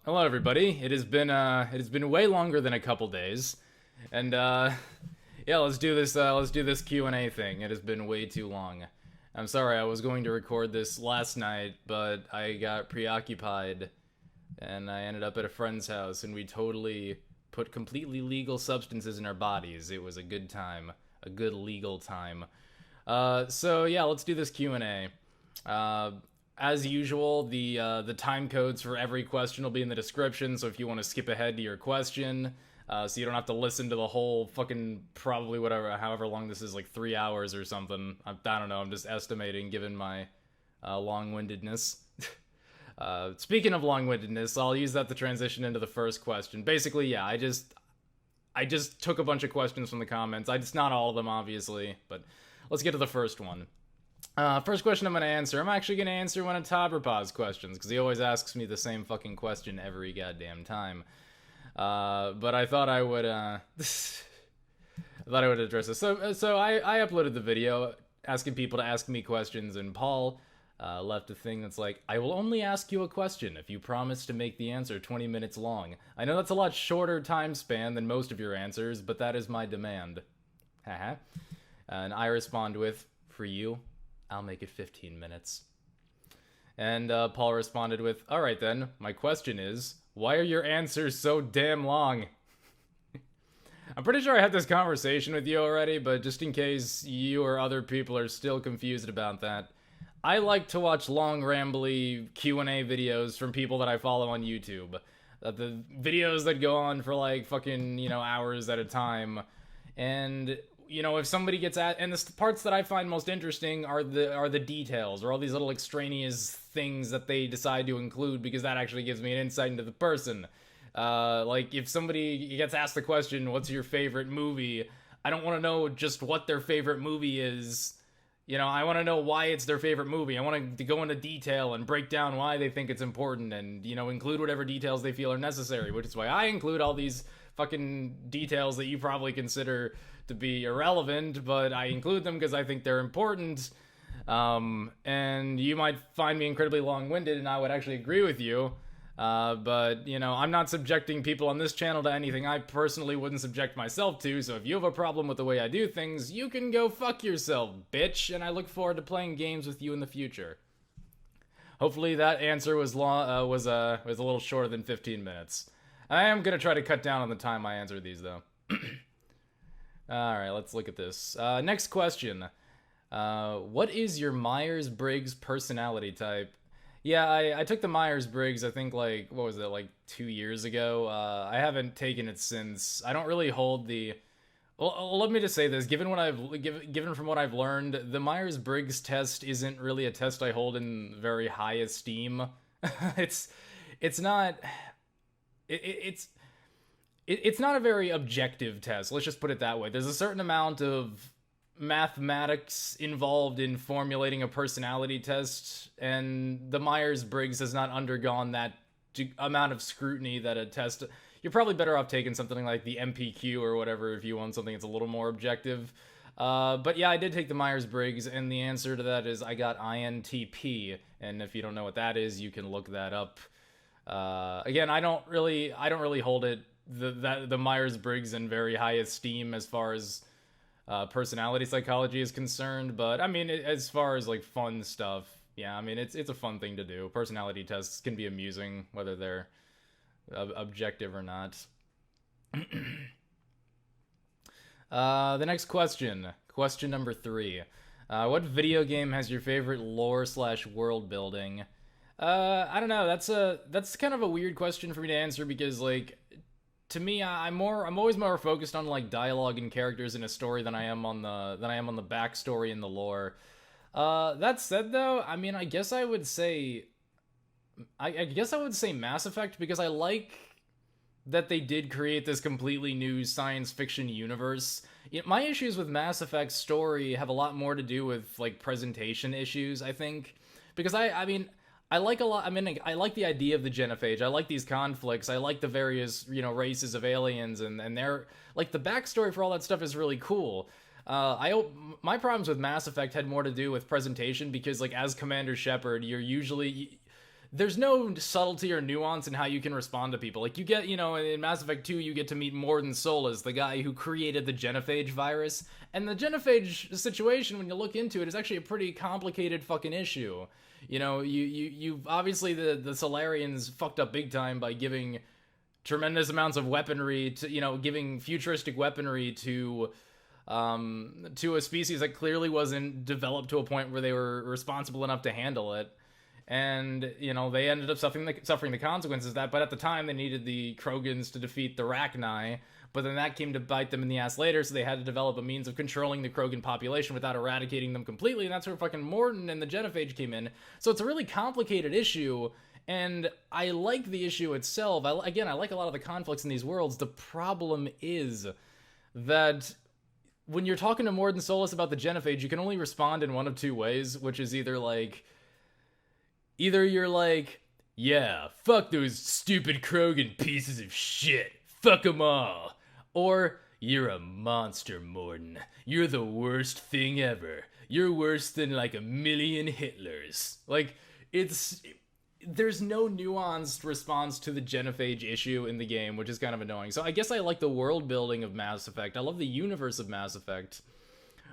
Hello everybody. It has been way longer than a couple days, and yeah, let's do this Q&A thing. It has been way too long. I'm sorry, I was going to record this last night, but I got preoccupied, and I ended up at a friend's house, and we totally put completely legal substances in our bodies. It was a good time, a good legal time. So yeah, let's do this Q&A. As usual, the time codes for every question will be in the description, so if you want to skip ahead to your question, so you don't have to listen to the whole fucking, probably whatever, however long this is, like 3 hours or something. I don't know, I'm just estimating given my long-windedness. Speaking of long-windedness, I'll use that to transition into the first question. Basically, yeah, I just took a bunch of questions from the comments. It's not all of them, obviously, but let's get to the first one. First question I'm going to answer. I'm actually going to answer one of Tauberpals' questions, because he always asks me the same fucking question every goddamn time. But I thought I would, address this. So I uploaded the video asking people to ask me questions, and Paul left a thing that's like, I will only ask you a question if you promise to make the answer 20 minutes long. I know that's a lot shorter time span than most of your answers, but that is my demand. Haha. And I respond with, for you, I'll make it 15 minutes. And Paul responded with, alright then, my question is, why are your answers so damn long? I'm pretty sure I had this conversation with you already, but just in case you or other people are still confused about that, I like to watch long, rambly Q&A videos from people that I follow on YouTube. The videos that go on for like fucking, hours at a time. And if somebody gets at, and the parts that I find most interesting are the details, or all these little extraneous things that they decide to include, because that actually gives me an insight into the person. Like, if somebody gets asked the question, what's your favorite movie? I don't want to know just what their favorite movie is. I want to know why it's their favorite movie. I want to go into detail and break down why they think it's important, and, include whatever details they feel are necessary, which is why I include all these fucking details that you probably consider to be irrelevant, but I include them because I think they're important. And you might find me incredibly long-winded, and I would actually agree with you. But, I'm not subjecting people on this channel to anything I personally wouldn't subject myself to, so if you have a problem with the way I do things, you can go fuck yourself, bitch, and I look forward to playing games with you in the future. Hopefully that answer was a little shorter than 15 minutes. I am gonna try to cut down on the time I answer these, though. Alright, let's look at this. Next question. What is your Myers-Briggs personality type? Yeah, I took the Myers-Briggs, I think, like, what was it, like 2 years ago? I haven't taken it since. I don't really hold the... Well, let me just say this. Given from what I've learned, the Myers-Briggs test isn't really a test I hold in very high esteem. It's not... It's not a very objective test, let's just put it that way. There's a certain amount of mathematics involved in formulating a personality test, and the Myers-Briggs has not undergone that amount of scrutiny that a test... You're probably better off taking something like the MPQ or whatever if you want something that's a little more objective. But yeah, I did take the Myers-Briggs, and the answer to that is I got INTP, and if you don't know what that is, you can look that up. Again, I don't really hold it the Myers-Briggs in very high esteem as far as personality psychology is concerned, but I mean, as far as like fun stuff, yeah, I mean, it's a fun thing to do. Personality tests can be amusing, whether they're objective or not. The next question number 3. What video game has your favorite lore / world building? I don't know. That's kind of a weird question for me to answer, because like, to me, I'm always more focused on like dialogue and characters in a story than I am on the backstory and the lore. That said, though, I mean, I guess I would say Mass Effect, because I like that they did create this completely new science fiction universe. My issues with Mass Effect's story have a lot more to do with like presentation issues, I think, because I mean, I like a lot. I mean, I like the idea of the genophage. I like these conflicts. I like the various, races of aliens, and they're like, the backstory for all that stuff is really cool. My problems with Mass Effect had more to do with presentation, because like, as Commander Shepard, you're usually there's no subtlety or nuance in how you can respond to people. Like, you get, you know, in Mass Effect 2, you get to meet Mordin Solus, the guy who created the genophage virus. And the genophage situation, when you look into it, is actually a pretty complicated fucking issue. You know, you obviously the Solarians fucked up big time by giving tremendous amounts of weaponry to, you know, giving futuristic weaponry to a species that clearly wasn't developed to a point where they were responsible enough to handle it. And, you know, they ended up suffering the consequences of that, but at the time they needed the Krogans to defeat the Rachni, but then that came to bite them in the ass later, so they had to develop a means of controlling the Krogan population without eradicating them completely, and that's where fucking Mordin and the genophage came in. So it's a really complicated issue, and I like the issue itself. I like a lot of the conflicts in these worlds. The problem is that when you're talking to Mordin Solus about the genophage, you can only respond in one of two ways, which is either you're like, yeah, fuck those stupid Krogan pieces of shit, fuck them all, or you're a monster, Mordin. You're the worst thing ever. You're worse than like 1,000,000 Hitlers. Like, there's no nuanced response to the genophage issue in the game, which is kind of annoying. So I guess I like the world building of Mass Effect. I love the universe of Mass Effect.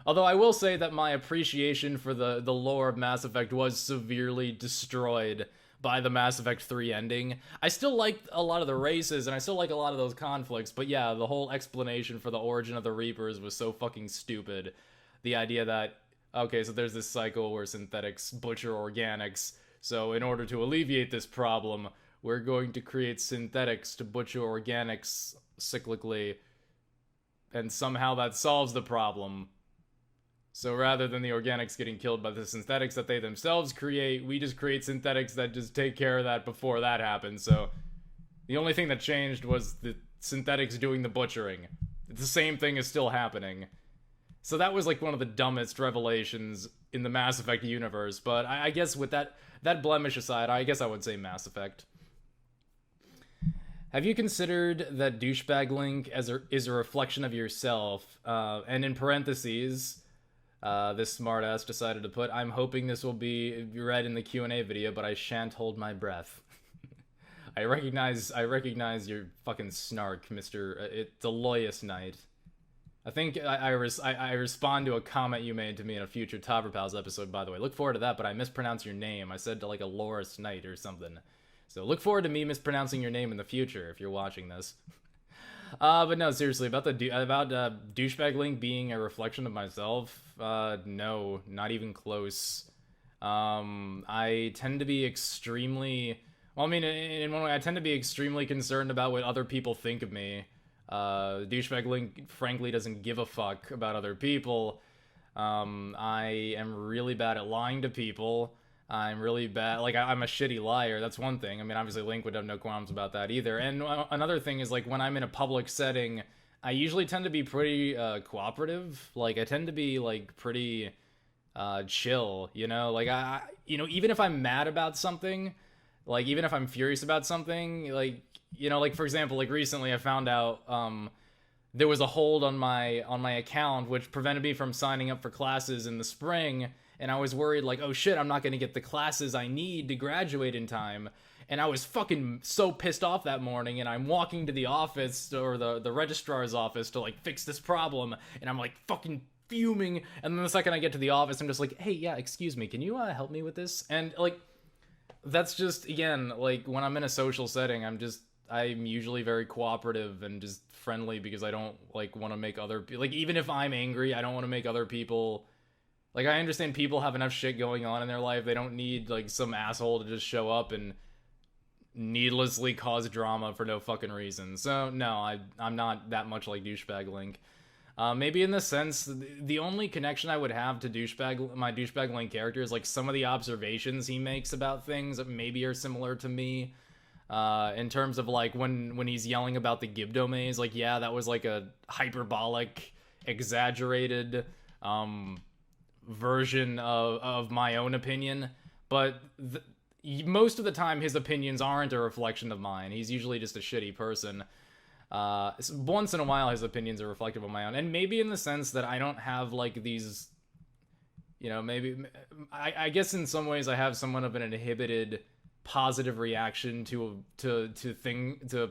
Although I will say that my appreciation for the lore of Mass Effect was severely destroyed by the Mass Effect 3 ending. I still like a lot of the races, and I still like a lot of those conflicts, but yeah, the whole explanation for the origin of the Reapers was so fucking stupid. The idea that, okay, so there's this cycle where synthetics butcher organics, so in order to alleviate this problem, we're going to create synthetics to butcher organics cyclically, and somehow that solves the problem. So rather than the organics getting killed by the synthetics that they themselves create, we just create synthetics that just take care of that before that happens. So the only thing that changed was the synthetics doing the butchering. The same thing is still happening. So that was like one of the dumbest revelations in the Mass Effect universe. But I guess with that blemish aside, I guess I would say Mass Effect. Have you considered that douchebag Link is a reflection of yourself? And in parentheses, this smartass decided to put, I'm hoping this will be read in the Q&A video, but I shan't hold my breath. I recognize your fucking snark, Mr. Deloyus Knight. I think I respond to a comment you made to me in a future Tauberpals episode, by the way. Look forward to that, but I mispronounced your name. I said to like a Loris Knight or something. So look forward to me mispronouncing your name in the future if you're watching this. But no, seriously, about douchebag Link being a reflection of myself, no, not even close. I tend to be extremely, well, I mean, in one way, I tend to be extremely concerned about what other people think of me. Douchebag Link, frankly, doesn't give a fuck about other people. I am really bad at lying to people. I'm really bad, like, I'm a shitty liar, that's one thing. I mean, obviously Link would have no qualms about that either. And another thing is, like, when I'm in a public setting, I usually tend to be pretty, cooperative. Like, I tend to be, like, pretty, chill, you know? Like, even if I'm mad about something, like, even if I'm furious about something, like, you know, like, for example, like, recently I found out, there was a hold on my account, which prevented me from signing up for classes in the spring. And I was worried, like, oh shit, I'm not gonna get the classes I need to graduate in time. And I was fucking so pissed off that morning, and I'm walking to the office, or the registrar's office, to, like, fix this problem, and I'm, like, fucking fuming, and then the second I get to the office, I'm just like, hey, yeah, excuse me, can you, help me with this? And, like, that's just, again, like, when I'm in a social setting, I'm usually very cooperative and just friendly, because I don't, like, want to make other people, like, even if I'm angry, I don't want to make other people... Like, I understand people have enough shit going on in their life. They don't need, like, some asshole to just show up and needlessly cause drama for no fucking reason. So, no, I'm not that much like douchebag Link. Maybe in the sense, the only connection I would have to my douchebag Link character is, like, some of the observations he makes about things that maybe are similar to me. In terms of, like, when he's yelling about the Gibdo maze, like, yeah, that was, like, a hyperbolic, exaggerated, version of my own opinion, but most of the time his opinions aren't a reflection of mine. He's usually just a shitty person. Once in a while his opinions are reflective of my own, and maybe in the sense that I don't have, like, these, you know, maybe I guess in some ways I have somewhat of an inhibited positive reaction to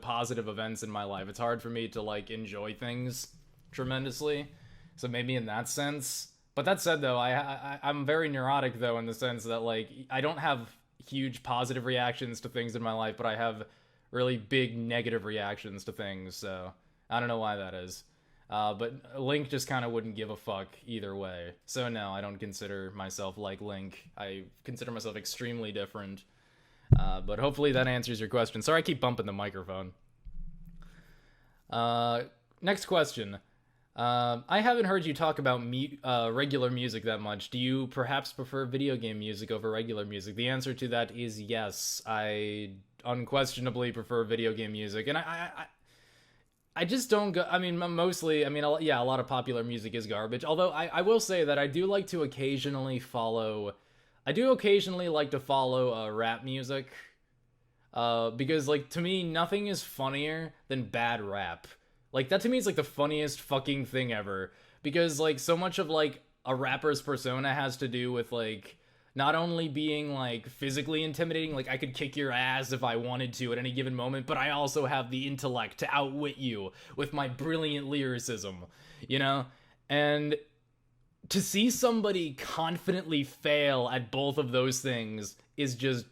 positive events in my life. It's hard for me to like enjoy things tremendously. So maybe in that sense. But that said, though, I'm very neurotic, though, in the sense that, like, I don't have huge positive reactions to things in my life, but I have really big negative reactions to things, so I don't know why that is. But Link just kind of wouldn't give a fuck either way. So no, I don't consider myself like Link. I consider myself extremely different. But hopefully that answers your question. Sorry I keep bumping the microphone. Next question. I haven't heard you talk about regular music that much. Do you perhaps prefer video game music over regular music? The answer to that is yes. I unquestionably prefer video game music, and I just don't go. I mean, mostly. I mean, yeah, a lot of popular music is garbage. Although I will say that I do like to occasionally follow. I do occasionally like to follow rap music, because like to me, nothing is funnier than bad rap. Like, that to me is, like, the funniest fucking thing ever. Because, like, so much of, like, a rapper's persona has to do with, like, not only being, like, physically intimidating, like, I could kick your ass if I wanted to at any given moment, but I also have the intellect to outwit you with my brilliant lyricism, you know? And to see somebody confidently fail at both of those things is just,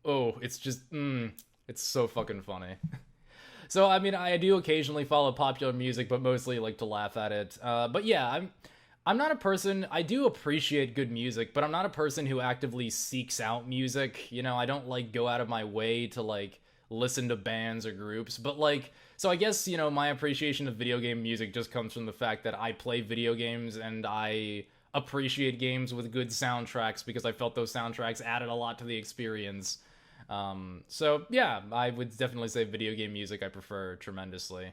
it's so fucking funny. So, I mean, I do occasionally follow popular music, but mostly like to laugh at it. But yeah, I'm not a person, I do appreciate good music, but I'm not a person who actively seeks out music. You know, I don't like go out of my way to like listen to bands or groups, but like, so I guess, you know, my appreciation of video game music just comes from the fact that I play video games and I appreciate games with good soundtracks because I felt those soundtracks added a lot to the experience. So yeah, I would definitely say video game music I prefer tremendously.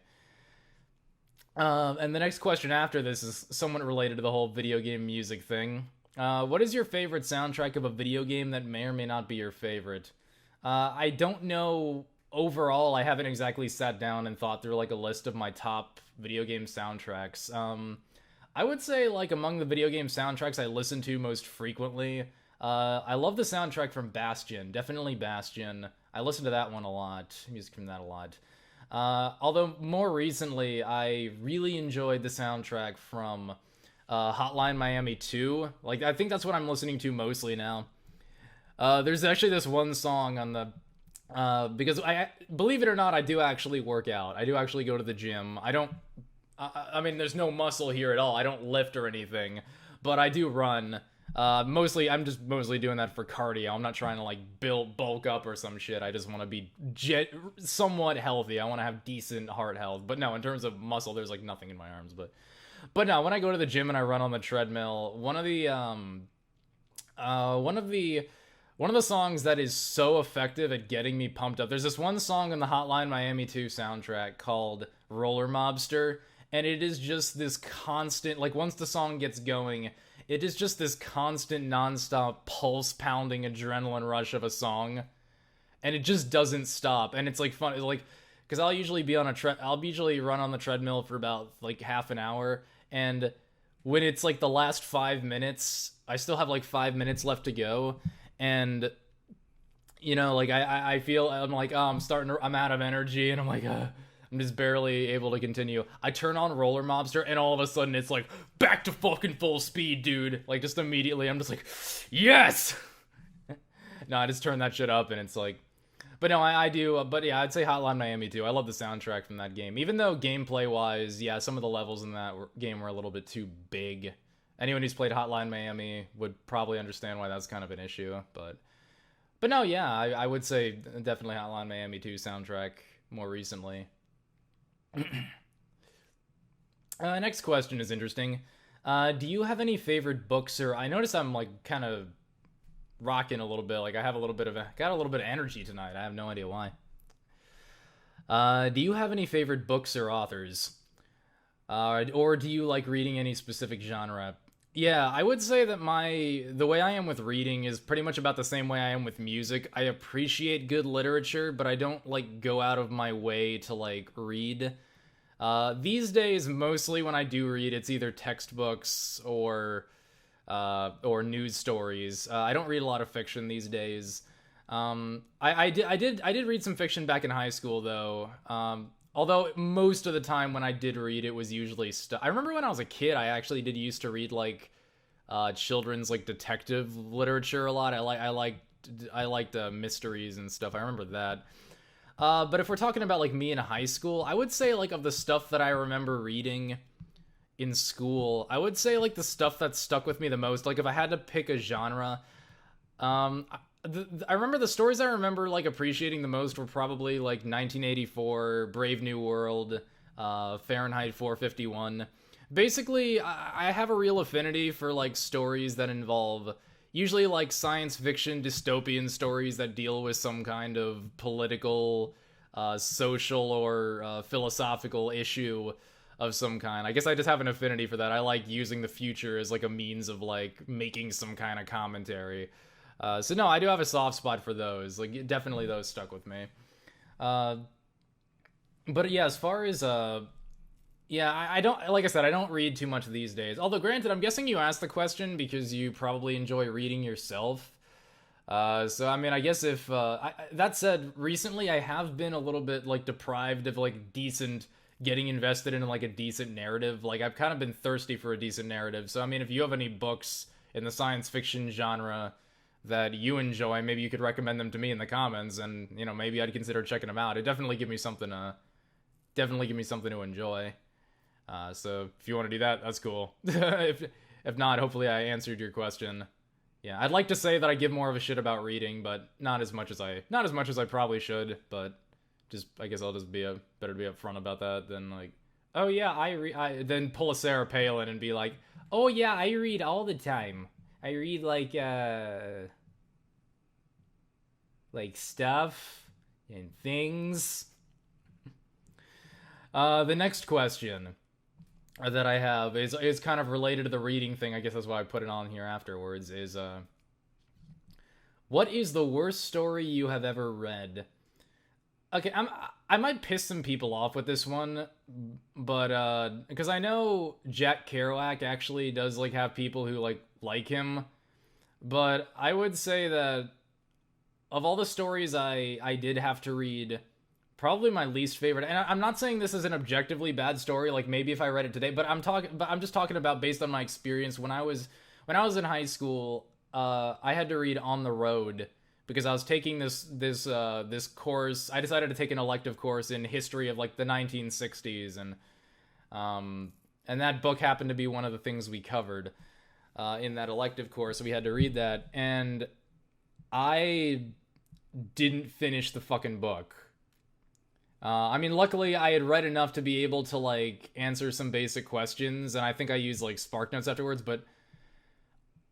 And the next question after this is somewhat related to the whole video game music thing. What is your favorite soundtrack of a video game that may or may not be your favorite? I don't know. Overall, I haven't exactly sat down and thought through like a list of my top video game soundtracks. I would say like among the video game soundtracks I listen to most frequently, I love the soundtrack from Bastion. Definitely Bastion. I listen to that one a lot. Music from that a lot. Although more recently, I really enjoyed the soundtrack from Hotline Miami 2. Like, I think that's what I'm listening to mostly now. There's actually this one song on the... because believe it or not, I do actually work out. I do actually go to the gym. I don't... I mean, there's no muscle here at all. I don't lift or anything. But I do run. I'm just mostly doing that for cardio. I'm not trying to, like, bulk up or some shit. I just want to be somewhat healthy. I want to have decent heart health. But no, in terms of muscle, there's, like, nothing in my arms. But no, when I go to the gym and I run on the treadmill, one of the songs that is so effective at getting me pumped up, there's this one song on the Hotline Miami 2 soundtrack called Roller Mobster, and it is just this constant, like, once the song gets going, it is just this constant, non-stop, pulse-pounding adrenaline rush of a song, and it just doesn't stop, and it's, like, fun, like, because I'll usually run on the treadmill for about, like, half an hour, and when it's, like, the last 5 minutes, I still have, like, 5 minutes left to go, and, you know, like, I feel, I'm like, oh, I'm out of energy, and I'm like, I'm just barely able to continue. I turn on Roller Mobster, and all of a sudden, it's like, back to fucking full speed, dude. Like, just immediately, I'm just like, yes! No, I just turn that shit up, and it's like... But no, I do, but yeah, I'd say Hotline Miami 2. I love the soundtrack from that game. Even though gameplay-wise, yeah, some of the levels in that game were a little bit too big. Anyone who's played Hotline Miami would probably understand why that's kind of an issue, but no, yeah, I would say definitely Hotline Miami 2 soundtrack more recently. Next question is interesting. Do you have any favorite books, or I notice I'm like kind of rocking a little bit, like I have got a little bit of energy tonight. I have no idea why. Do you have any favorite books or authors? Or do you like reading any specific genre? Yeah, I would say that the way I am with reading is pretty much about the same way I am with music. I appreciate good literature, but I don't, like, go out of my way to, like, read. These days, mostly when I do read, it's either textbooks or news stories. I don't read a lot of fiction these days. I did read some fiction back in high school though. Although most of the time when I did read, it was usually stuff. I remember when I was a kid, I actually did used to read like children's like detective literature a lot. I liked mysteries and stuff. I remember that. But if we're talking about like me in high school, I would say like of the stuff that I remember reading in school, I would say like the stuff that stuck with me the most. Like if I had to pick a genre, um, I remember the stories I remember like appreciating the most were probably like 1984, Brave New World, Fahrenheit 451. Basically, I have a real affinity for like stories that involve usually like science fiction dystopian stories that deal with some kind of political, social, or philosophical issue of some kind. I guess I just have an affinity for that. I like using the future as like a means of like making some kind of commentary. So no, I do have a soft spot for those. Like definitely those stuck with me. Uh, but yeah, as far as yeah, I don't, like I said, I don't read too much these days. Although granted, I'm guessing you asked the question because you probably enjoy reading yourself. So I mean, I guess if that said, recently I have been a little bit like deprived of like decent getting invested in like a decent narrative. Like I've kind of been thirsty for a decent narrative. So I mean, if you have any books in the science fiction genre that you enjoy, maybe you could recommend them to me in the comments, and you know maybe I'd consider checking them out. It definitely give me something to enjoy. So if you want to do that, that's cool. If not, hopefully I answered your question. Yeah, I'd like to say that I give more of a shit about reading, but not as much as I probably should. But just I guess I'll just better to be upfront about that than like, oh yeah, I then pull a Sarah Palin and be like, oh yeah, I read all the time. I read like stuff and things. The next question that I have is kind of related to the reading thing. I guess that's why I put it on here afterwards. Is what is the worst story you have ever read? Okay, I might piss some people off with this one, but because I know Jack Kerouac actually does like have people who like him, but I would say that of all the stories I did have to read, probably my least favorite. And I'm not saying this is an objectively bad story. Like maybe if I read it today, but I'm just talking about based on my experience when I was in high school. I had to read On the Road because I was taking this course. I decided to take an elective course in history of like the 1960s, and that book happened to be one of the things we covered in that elective course. So we had to read that, and I didn't finish the fucking book. I mean, luckily I had read enough to be able to like answer some basic questions, and I think I used like Spark Notes afterwards, but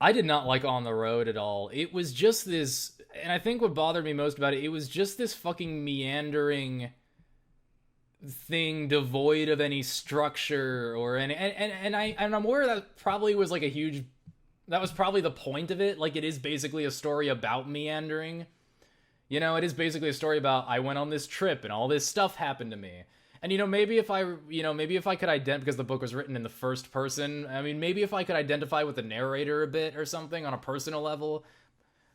I did not like On the Road at all. It was just this, and I think what bothered me most about it, it was just this fucking meandering thing devoid of any structure or any, and I'm aware that probably was like that was probably the point of it. Like it is basically a story about meandering. You know, it is basically a story about I went on this trip and all this stuff happened to me. And maybe if I could identify, because the book was written in the first person, I mean, maybe if I could identify with the narrator a bit or something on a personal level,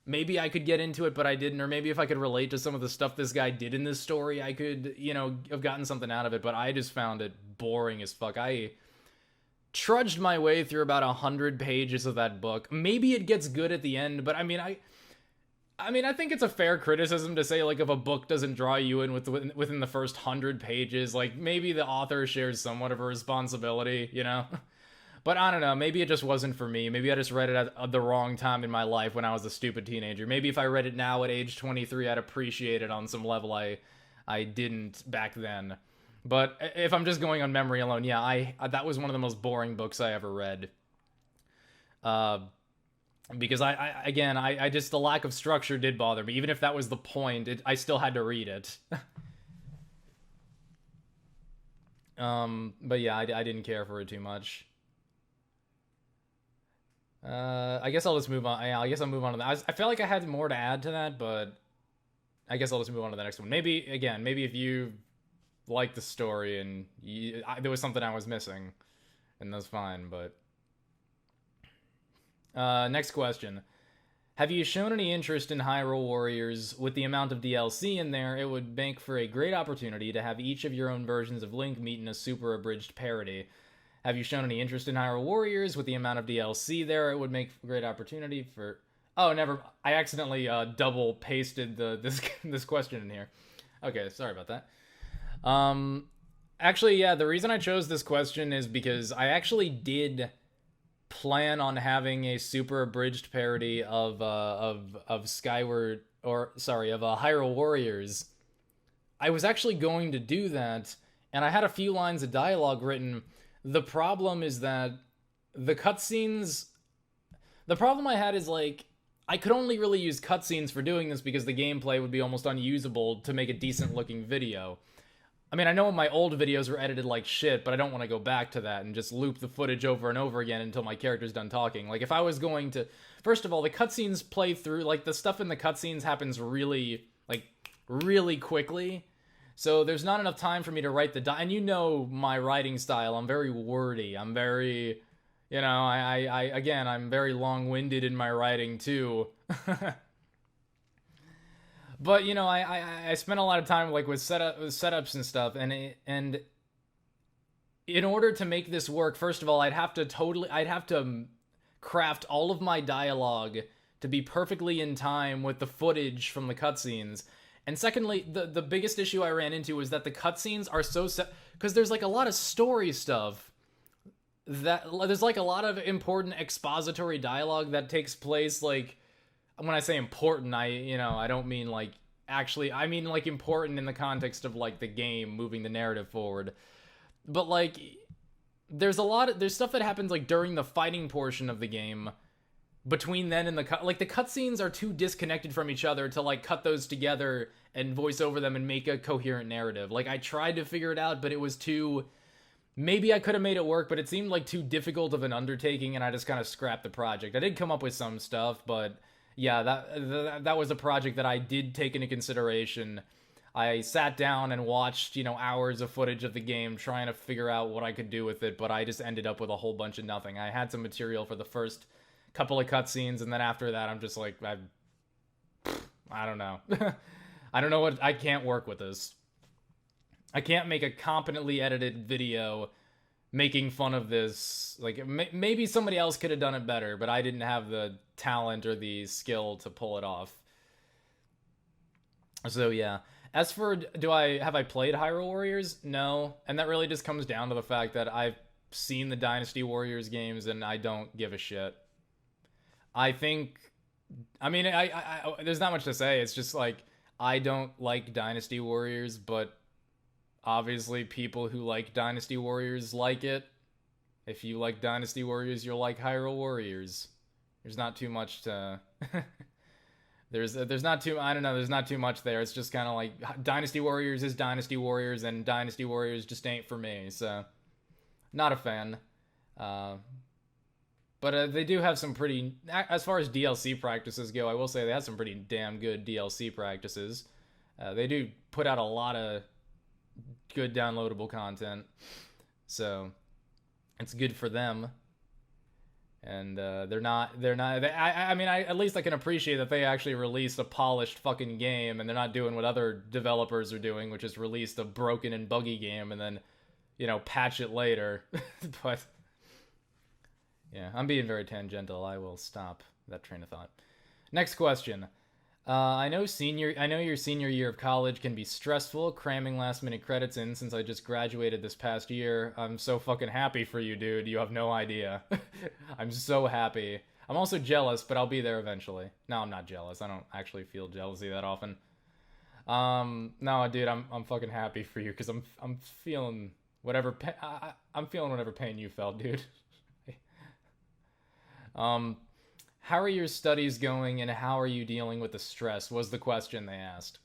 maybe I could get into it, but I didn't. Or maybe if I could relate to some of the stuff this guy did in this story, I could, have gotten something out of it. But I just found it boring as fuck. I trudged my way through about 100 pages of that book. Maybe it gets good at the end, but I mean, I think it's a fair criticism to say, like, if a book doesn't draw you in within the first 100 pages, like, maybe the author shares somewhat of a responsibility, But I don't know, maybe it just wasn't for me. Maybe I just read it at the wrong time in my life when I was a stupid teenager. Maybe if I read it now at age 23, I'd appreciate it on some level I didn't back then. But if I'm just going on memory alone, yeah, that was one of the most boring books I ever read. Because I just, the lack of structure did bother me. Even if that was the point, I still had to read it. But yeah, I didn't care for it too much. I guess I'll just move on. Yeah, I guess I'll move on to that. I felt like I had more to add to that, but I guess I'll just move on to the next one. Maybe if you like the story and there was something I was missing, and that's fine, but... next question. Have you shown any interest in Hyrule Warriors? With the amount of DLC in there, it would make for a great opportunity to have each of your own versions of Link meet in a Super Abridged Parody. Have you shown any interest in Hyrule Warriors? With the amount of DLC there, it would make a great opportunity for... Oh, never... I accidentally double pasted this question in here. Okay, sorry about that. Actually, yeah, the reason I chose this question is because I actually did plan on having a Super Abridged parody of Skyward, or sorry, of Hyrule Warriors. I was actually going to do that, and I had a few lines of dialogue written. The problem is that the cutscenes... The problem I had is, like, I could only really use cutscenes for doing this because the gameplay would be almost unusable to make a decent-looking video. I mean, I know my old videos were edited like shit, but I don't want to go back to that and just loop the footage over and over again until my character's done talking. Like, if I was going to... First of all, the cutscenes play through... Like, the stuff in the cutscenes happens really, like, really quickly. So there's not enough time for me to write the... And you know my writing style. I'm very wordy. I'm very... You know, again, I'm very long-winded in my writing, too. But, you know, I spent a lot of time, like, with setups and stuff, and in order to make this work, first of all, I'd have to craft all of my dialogue to be perfectly in time with the footage from the cutscenes. And secondly, the biggest issue I ran into was that the cutscenes are so set... Because there's, like, a lot of story stuff. There's, like, a lot of important expository dialogue that takes place, like... When I say important, I don't mean, like, actually, I mean, like, important in the context of, like, the game moving the narrative forward. But, like, there's stuff that happens, like, during the fighting portion of the game, between then and the cutscenes are too disconnected from each other to, like, cut those together and voice over them and make a coherent narrative. Like, I tried to figure it out, but it was too... Maybe I could have made it work, but it seemed, like, too difficult of an undertaking, and I just kind of scrapped the project. I did come up with some stuff, but... Yeah, that was a project that I did take into consideration. I sat down and watched, hours of footage of the game trying to figure out what I could do with it, but I just ended up with a whole bunch of nothing. I had some material for the first couple of cutscenes, and then after that, I'm just like, I don't know. I don't know I can't work with this. I can't make a competently edited video making fun of this. Like, maybe somebody else could have done it better, but I didn't have the talent or the skill to pull it off. So yeah. As for have I played Hyrule Warriors? No. And that really just comes down to the fact that I've seen the Dynasty Warriors games and I don't give a shit. I mean, there's not much to say. It's just like, I don't like Dynasty Warriors, but obviously people who like Dynasty Warriors like it. If you like Dynasty Warriors, you'll like Hyrule Warriors. There's not too much to... there's not too... I don't know, there's not too much there. It's just kind of like, Dynasty Warriors is Dynasty Warriors, and Dynasty Warriors just ain't for me, so... Not a fan. But they do have some pretty... As far as DLC practices go, I will say they have some pretty damn good DLC practices. They do put out a lot of good downloadable content, so it's good for them. And at least I can appreciate that they actually released a polished fucking game, and they're not doing what other developers are doing, which is release a broken and buggy game and then, patch it later. But yeah, I'm being very tangential. I will stop that train of thought. Next question. I know your senior year of college can be stressful, cramming last-minute credits in since I just graduated this past year. I'm so fucking happy for you, dude. You have no idea. I'm so happy. I'm also jealous, but I'll be there eventually. No, I'm not jealous. I don't actually feel jealousy that often. No, dude, I'm fucking happy for you because I'm feeling whatever I'm feeling whatever pain you felt, dude. How are your studies going, and how are you dealing with the stress, was the question they asked.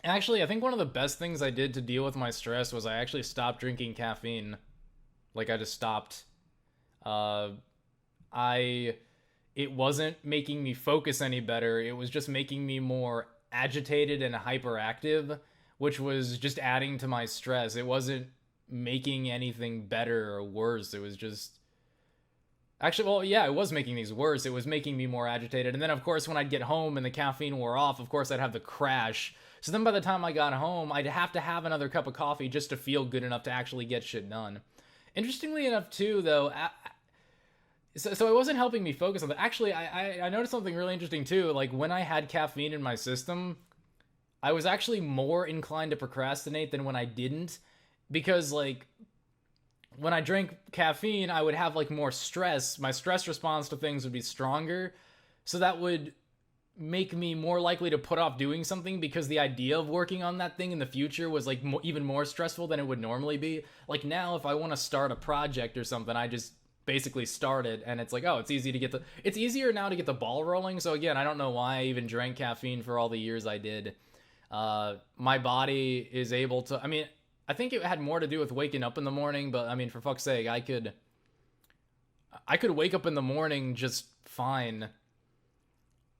Actually, I think one of the best things I did to deal with my stress was I actually stopped drinking caffeine. Like, I just stopped. It wasn't making me focus any better, it was just making me more agitated and hyperactive, which was just adding to my stress. It wasn't making anything better or worse, it was just... Actually, well, yeah, it was making these worse. It was making me more agitated. And then, of course, when I'd get home and the caffeine wore off, of course, I'd have the crash. So then by the time I got home, I'd have to have another cup of coffee just to feel good enough to actually get shit done. Interestingly enough, too, though, so it wasn't helping me focus on that. Actually, I noticed something really interesting, too. Like, when I had caffeine in my system, I was actually more inclined to procrastinate than when I didn't. Because, like, when I drank caffeine, I would have like more stress. My stress response to things would be stronger. So that would make me more likely to put off doing something because the idea of working on that thing in the future was like even more stressful than it would normally be. Like now, if I want to start a project or something, I just basically start it and it's like, oh, it's easier now to get the ball rolling. So again, I don't know why I even drank caffeine for all the years I did. My body is able to, I think it had more to do with waking up in the morning, but I mean, for fuck's sake, I could wake up in the morning just fine.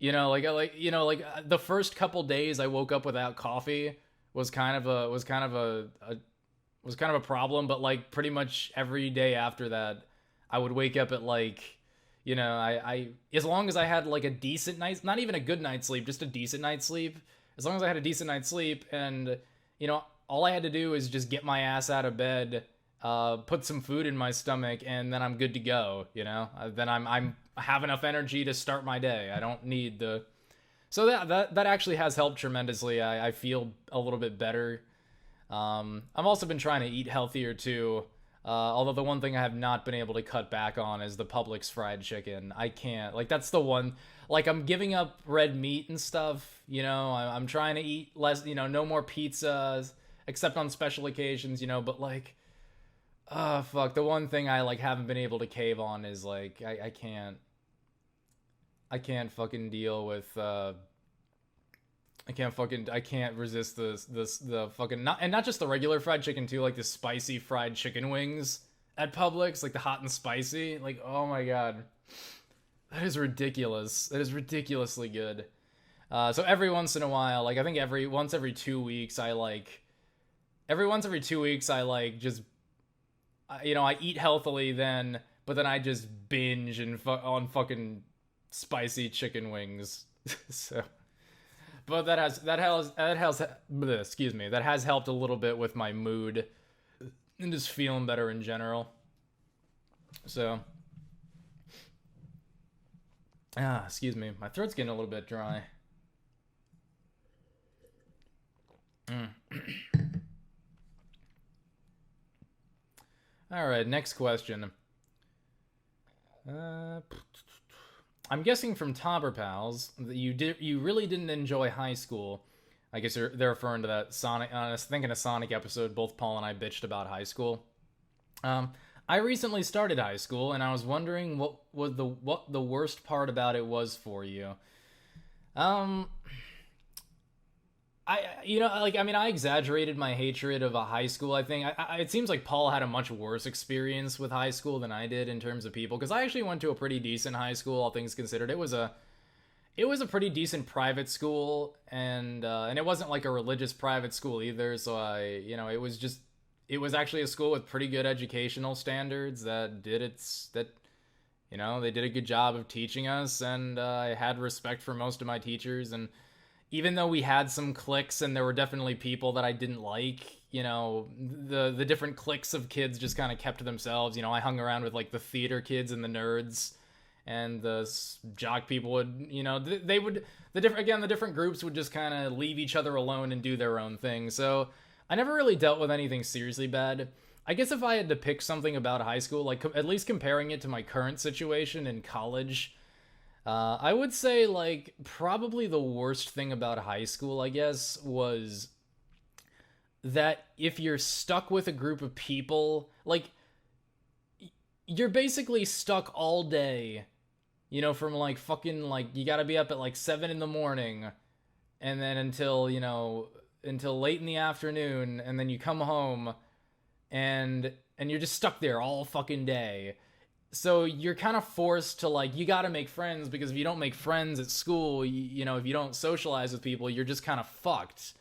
The first couple days I woke up without coffee was kind of a problem, but like pretty much every day after that, I would wake up at like, I as long as I had like a decent night, not even a good night's sleep, just a decent night's sleep. As long as I had a decent night's sleep and, all I had to do is just get my ass out of bed, put some food in my stomach, and then I'm good to go. Then I have enough energy to start my day. I don't need the. So that actually has helped tremendously. I feel a little bit better. I've also been trying to eat healthier too. Although the one thing I have not been able to cut back on is the Publix fried chicken. I can't. Like that's the one. Like I'm giving up red meat and stuff. I'm trying to eat less. No more pizzas. Except on special occasions, but like, fuck, the one thing I like haven't been able to cave on is like, I can't fucking deal with, I can't resist the fucking, not just the regular fried chicken too, like the spicy fried chicken wings at Publix, like the hot and spicy, like, oh my god, that is ridiculous. That is ridiculously good. So every once in a while, like I think once every 2 weeks, I just, I eat healthily then, but then I just binge on fucking spicy chicken wings. So, but that has helped a little bit with my mood and just feeling better in general. So, excuse me, my throat's getting a little bit dry. All right, next question. I'm guessing from Tauberpals that you really didn't enjoy high school. I guess they're referring to that Sonic. I was thinking a Sonic episode. Both Paul and I bitched about high school. I recently started high school, and I was wondering what the worst part about it was for you. I exaggerated my hatred of a high school. I think it seems like Paul had a much worse experience with high school than I did in terms of people, because I actually went to a pretty decent high school, all things considered. It was a pretty decent private school, and it wasn't like a religious private school either. So it was actually a school with pretty good educational standards that they did a good job of teaching us, and I had respect for most of my teachers. And even though we had some cliques and there were definitely people that I didn't like, the different cliques of kids just kind of kept to themselves. I hung around with like the theater kids and the nerds, and the jock people would, the different groups would just kind of leave each other alone and do their own thing. So I never really dealt with anything seriously bad. I guess if I had to pick something about high school, like at least comparing it to my current situation in college, I would say, like, probably the worst thing about high school, I guess, was that if you're stuck with a group of people, like, you're basically stuck all day, from, like, fucking, like, you gotta be up at, like, 7 in the morning, and then until late in the afternoon, and then you come home, and you're just stuck there all fucking day. So you're kind of forced to, like, you gotta make friends, because if you don't make friends at school, if you don't socialize with people, you're just kind of fucked.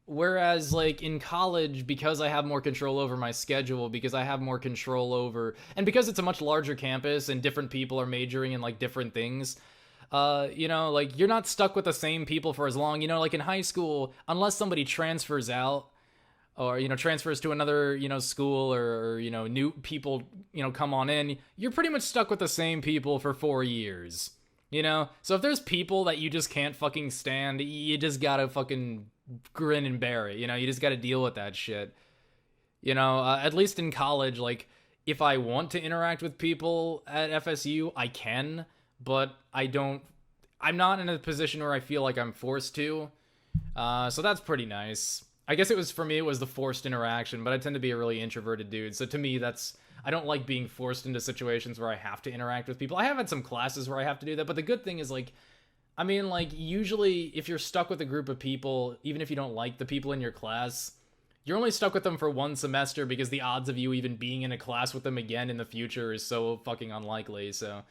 Whereas, like, in college, because I have more control over my schedule, because I have more control over, and because it's a much larger campus and different people are majoring in, like, different things, you know, like, you're not stuck with the same people for as long. You know, like, in high school, unless somebody transfers out, or, you know, transfers to another, you know, school, or, you know, new people, you know, come on in, you're pretty much stuck with the same people for 4 years, you know? So if there's people that you just can't fucking stand, you just gotta fucking grin and bear it, you know? You just gotta deal with that shit. You know, at least in college, like, if I want to interact with people at FSU, I can, but I'm not in a position where I feel like I'm forced to. So that's pretty nice. I guess for me, it was the forced interaction, but I tend to be a really introverted dude. So to me, I don't like being forced into situations where I have to interact with people. I have had some classes where I have to do that, but the good thing is, like, I mean, like, usually if you're stuck with a group of people, even if you don't like the people in your class, you're only stuck with them for one semester because the odds of you even being in a class with them again in the future is so fucking unlikely. So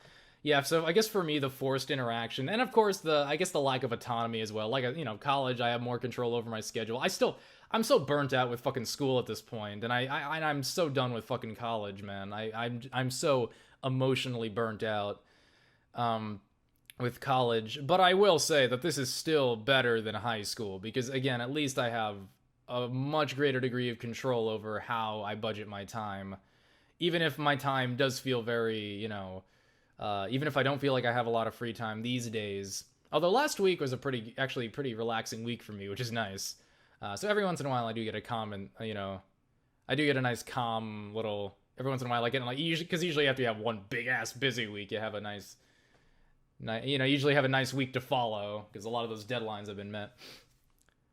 yeah, so I guess for me, the forced interaction, and of course I guess the lack of autonomy as well. Like, you know, college, I have more control over my schedule. I'm so burnt out with fucking school at this point, and I'm so done with fucking college, man. I'm so emotionally burnt out with college. But I will say that this is still better than high school, because again, at least I have a much greater degree of control over how I budget my time. Even if my time does feel very, you know, even if I don't feel like I have a lot of free time these days. Although last week was actually pretty relaxing week for me, which is nice. So every once in a while I do get a calm, you know, I do get a nice calm little, every once in a while I get, like, usually after you have one big ass busy week, you have a nice, you know, usually have a nice week to follow, because a lot of those deadlines have been met.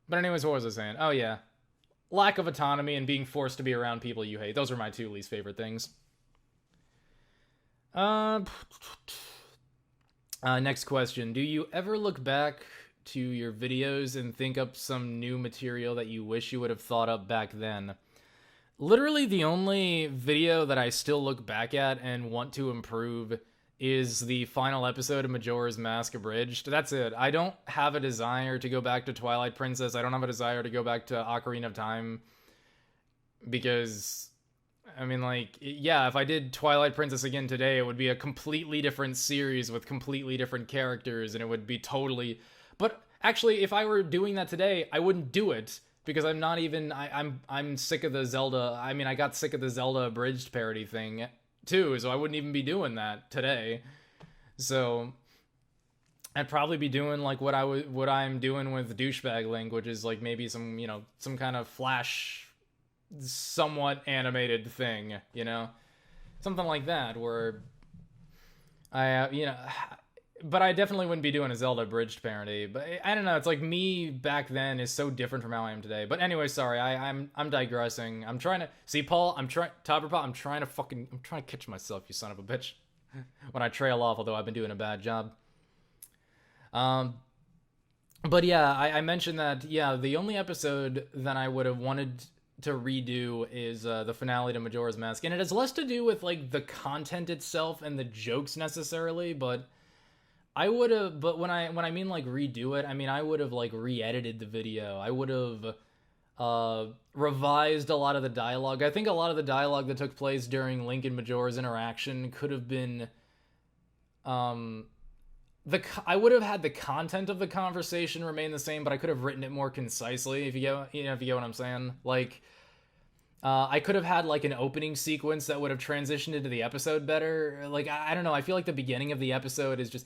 But anyways, what was I saying? Oh yeah, lack of autonomy and being forced to be around people you hate. Those are my two least favorite things. Next question. Do you ever look back to your videos and think up some new material that you wish you would have thought up back then? Literally the only video that I still look back at and want to improve is the final episode of Majora's Mask Abridged. That's it. I don't have a desire to go back to Twilight Princess. I don't have a desire to go back to Ocarina of Time, because, I mean, like, yeah, if I did Twilight Princess again today, it would be a completely different series with completely different characters, and it would be totally... But actually, if I were doing that today, I wouldn't do it, because I'm not even... I'm sick of the Zelda... I mean, I got sick of the Zelda Abridged Parody thing too, so I wouldn't even be doing that today. So I'd probably be doing like what I'm doing with douchebag link, which is like maybe some, you know, some kind of Flash somewhat animated thing, you know, something like that, where I you know, but I definitely wouldn't be doing a Zelda Abridged parody. But I don't know, it's like me back then is so different from how I am today. But anyway, sorry, I'm digressing. I'm trying to see, Paul, Tauberpals, I'm trying to catch myself, you son of a bitch, when I trail off, although I've been doing a bad job. But yeah, I mentioned that, yeah, the only episode that I would have wanted to redo is the finale to Majora's Mask, and it has less to do with like the content itself and the jokes necessarily, but when I mean like redo it, I mean I would have like re-edited the video. I would have revised a lot of the dialogue. I think a lot of the dialogue that took place during Link and Majora's interaction could have been I would have had the content of the conversation remain the same, but I could have written it more concisely, if you get what I'm saying. Like, I could have had like an opening sequence that would have transitioned into the episode better. Like, I don't know. I feel like the beginning of the episode is just...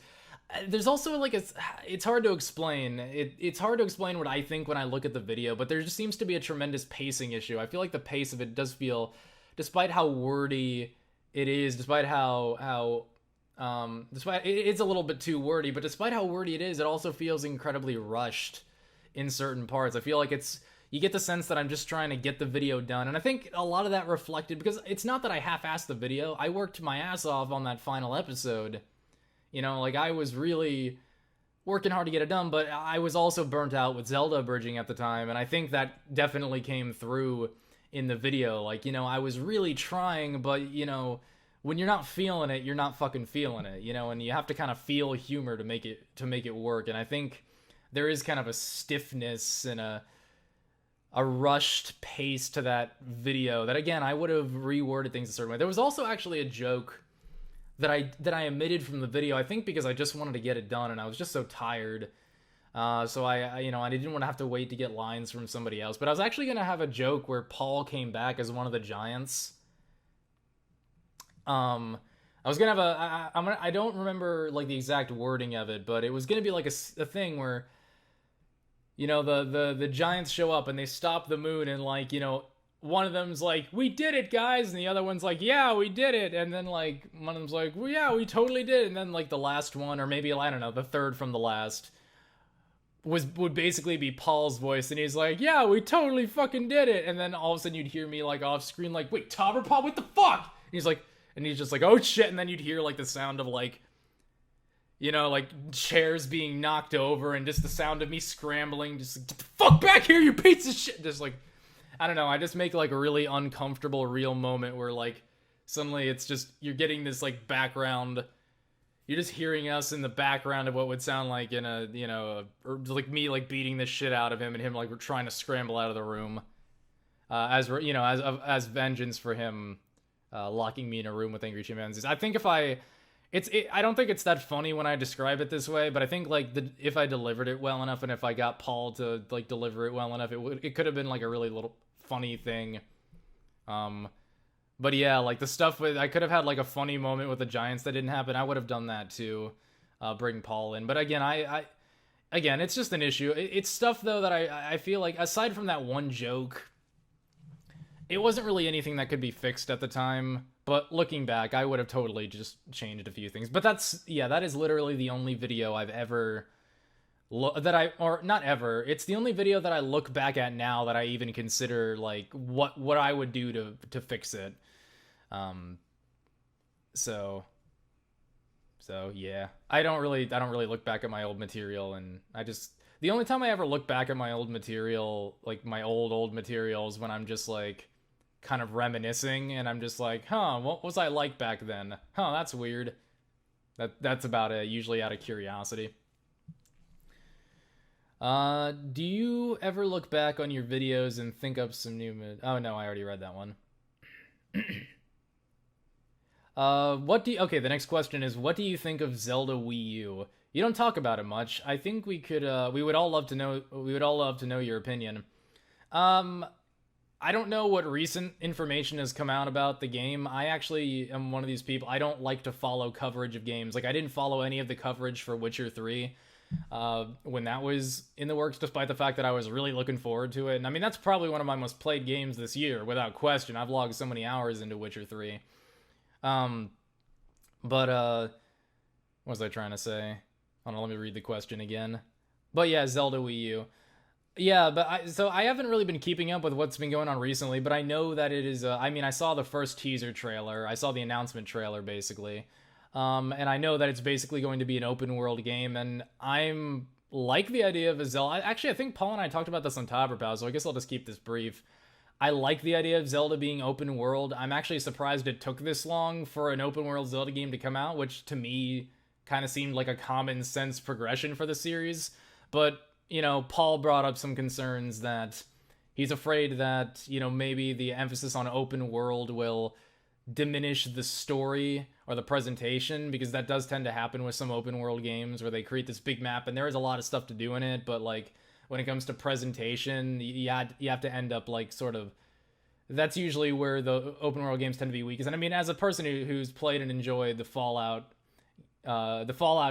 There's also like it's hard to explain. It's hard to explain what I think when I look at the video, but there just seems to be a tremendous pacing issue. I feel like the pace of it does feel, despite how wordy it is, despite it's a little bit too wordy, but despite how wordy it is, it also feels incredibly rushed in certain parts. I feel like you get the sense that I'm just trying to get the video done, and I think a lot of that reflected, because it's not that I half-assed the video. I worked my ass off on that final episode. You know, like, I was really working hard to get it done, but I was also burnt out with Zelda bridging at the time, and I think that definitely came through in the video. Like, you know, I was really trying, but, you know, when you're not feeling it, you're not fucking feeling it, you know, and you have to kind of feel humor to make it work. And I think there is kind of a stiffness and a rushed pace to that video that, again, I would have reworded things a certain way. There was also actually a joke that I omitted from the video, I think because I just wanted to get it done and I was just so tired. So I didn't want to have to wait to get lines from somebody else. But I was actually going to have a joke where Paul came back as one of the giants. I was going to have I don't remember like the exact wording of it, but it was going to be like a thing where, you know, the giants show up and they stop the moon and, like, you know, one of them's like, we did it, guys, and the other one's like, yeah, we did it, and then, like, one of them's like, well, yeah, we totally did it, and then, like, the last one, or maybe, I don't know, the third from the last, would basically be Paul's voice, and he's like, yeah, we totally fucking did it, and then all of a sudden you'd hear me, like, off screen, like, wait, Tauberpal, what the fuck? And he's just like, oh shit, and then you'd hear, like, the sound of, like, you know, like, chairs being knocked over, and just the sound of me scrambling, just like, get the fuck back here, you piece of shit, just, like, I don't know, I just make, like, a really uncomfortable real moment where, like, suddenly it's just, you're getting this, like, background, you're just hearing us in the background of what would sound like in a, you know, or like me, like, beating the shit out of him, and him, like, we're trying to scramble out of the room, as vengeance for him, locking me in a room with angry chimpanzees. I think I don't think it's that funny when I describe it this way, but I think, like, if I delivered it well enough, and if I got Paul to, like, deliver it well enough, it could have been, like, a really little funny thing. But yeah, like, the stuff with, I could have had, like, a funny moment with the giants that didn't happen. I would have done that to bring Paul in. But again, again, it's just an issue. It's stuff, though, that I feel like, aside from that one joke, it wasn't really anything that could be fixed at the time. But looking back, I would have totally just changed a few things. But that is literally the only video I've ever it's the only video that I look back at now that I even consider, like, what I would do to fix it. So yeah, I don't really look back at my old material, and the only time I ever look back at my old material, like my old materials, when I'm just, like, kind of reminiscing, and I'm just like, huh, what was I like back then? Huh, that's weird. That's about it, usually out of curiosity. Do you ever look back on your videos and think up some new oh no, I already read that one. Okay, the next question is, what do you think of Zelda Wiiu? You don't talk about it much. I think we would all love to know your opinion. I don't know what recent information has come out about the game. I actually am one of these people, I don't like to follow coverage of games. Like, I didn't follow any of the coverage for Witcher 3 when that was in the works, despite the fact that I was really looking forward to it. And I mean, that's probably one of my most played games this year, without question. I've logged so many hours into Witcher 3. What was I trying to say? Hold on, let me read the question again. But yeah, Zelda Wiiu. Yeah, but I haven't really been keeping up with what's been going on recently, but I know that it is, I mean, I saw the first teaser trailer, I saw the announcement trailer, basically, and I know that it's basically going to be an open world game, and I'm like the idea of a Zelda. Actually, I think Paul and I talked about this on Tauberpals, so I guess I'll just keep this brief. I like the idea of Zelda being open world. I'm actually surprised it took this long for an open world Zelda game to come out, which to me kind of seemed like a common sense progression for the series, but you know, Paul brought up some concerns that he's afraid that, you know, maybe the emphasis on open world will diminish the story or the presentation, because that does tend to happen with some open world games where they create this big map and there is a lot of stuff to do in it, but, like, when it comes to presentation, you have to end up, like, sort of, that's usually where the open world games tend to be weakest. And I mean, as a person who's played and enjoyed the Fallout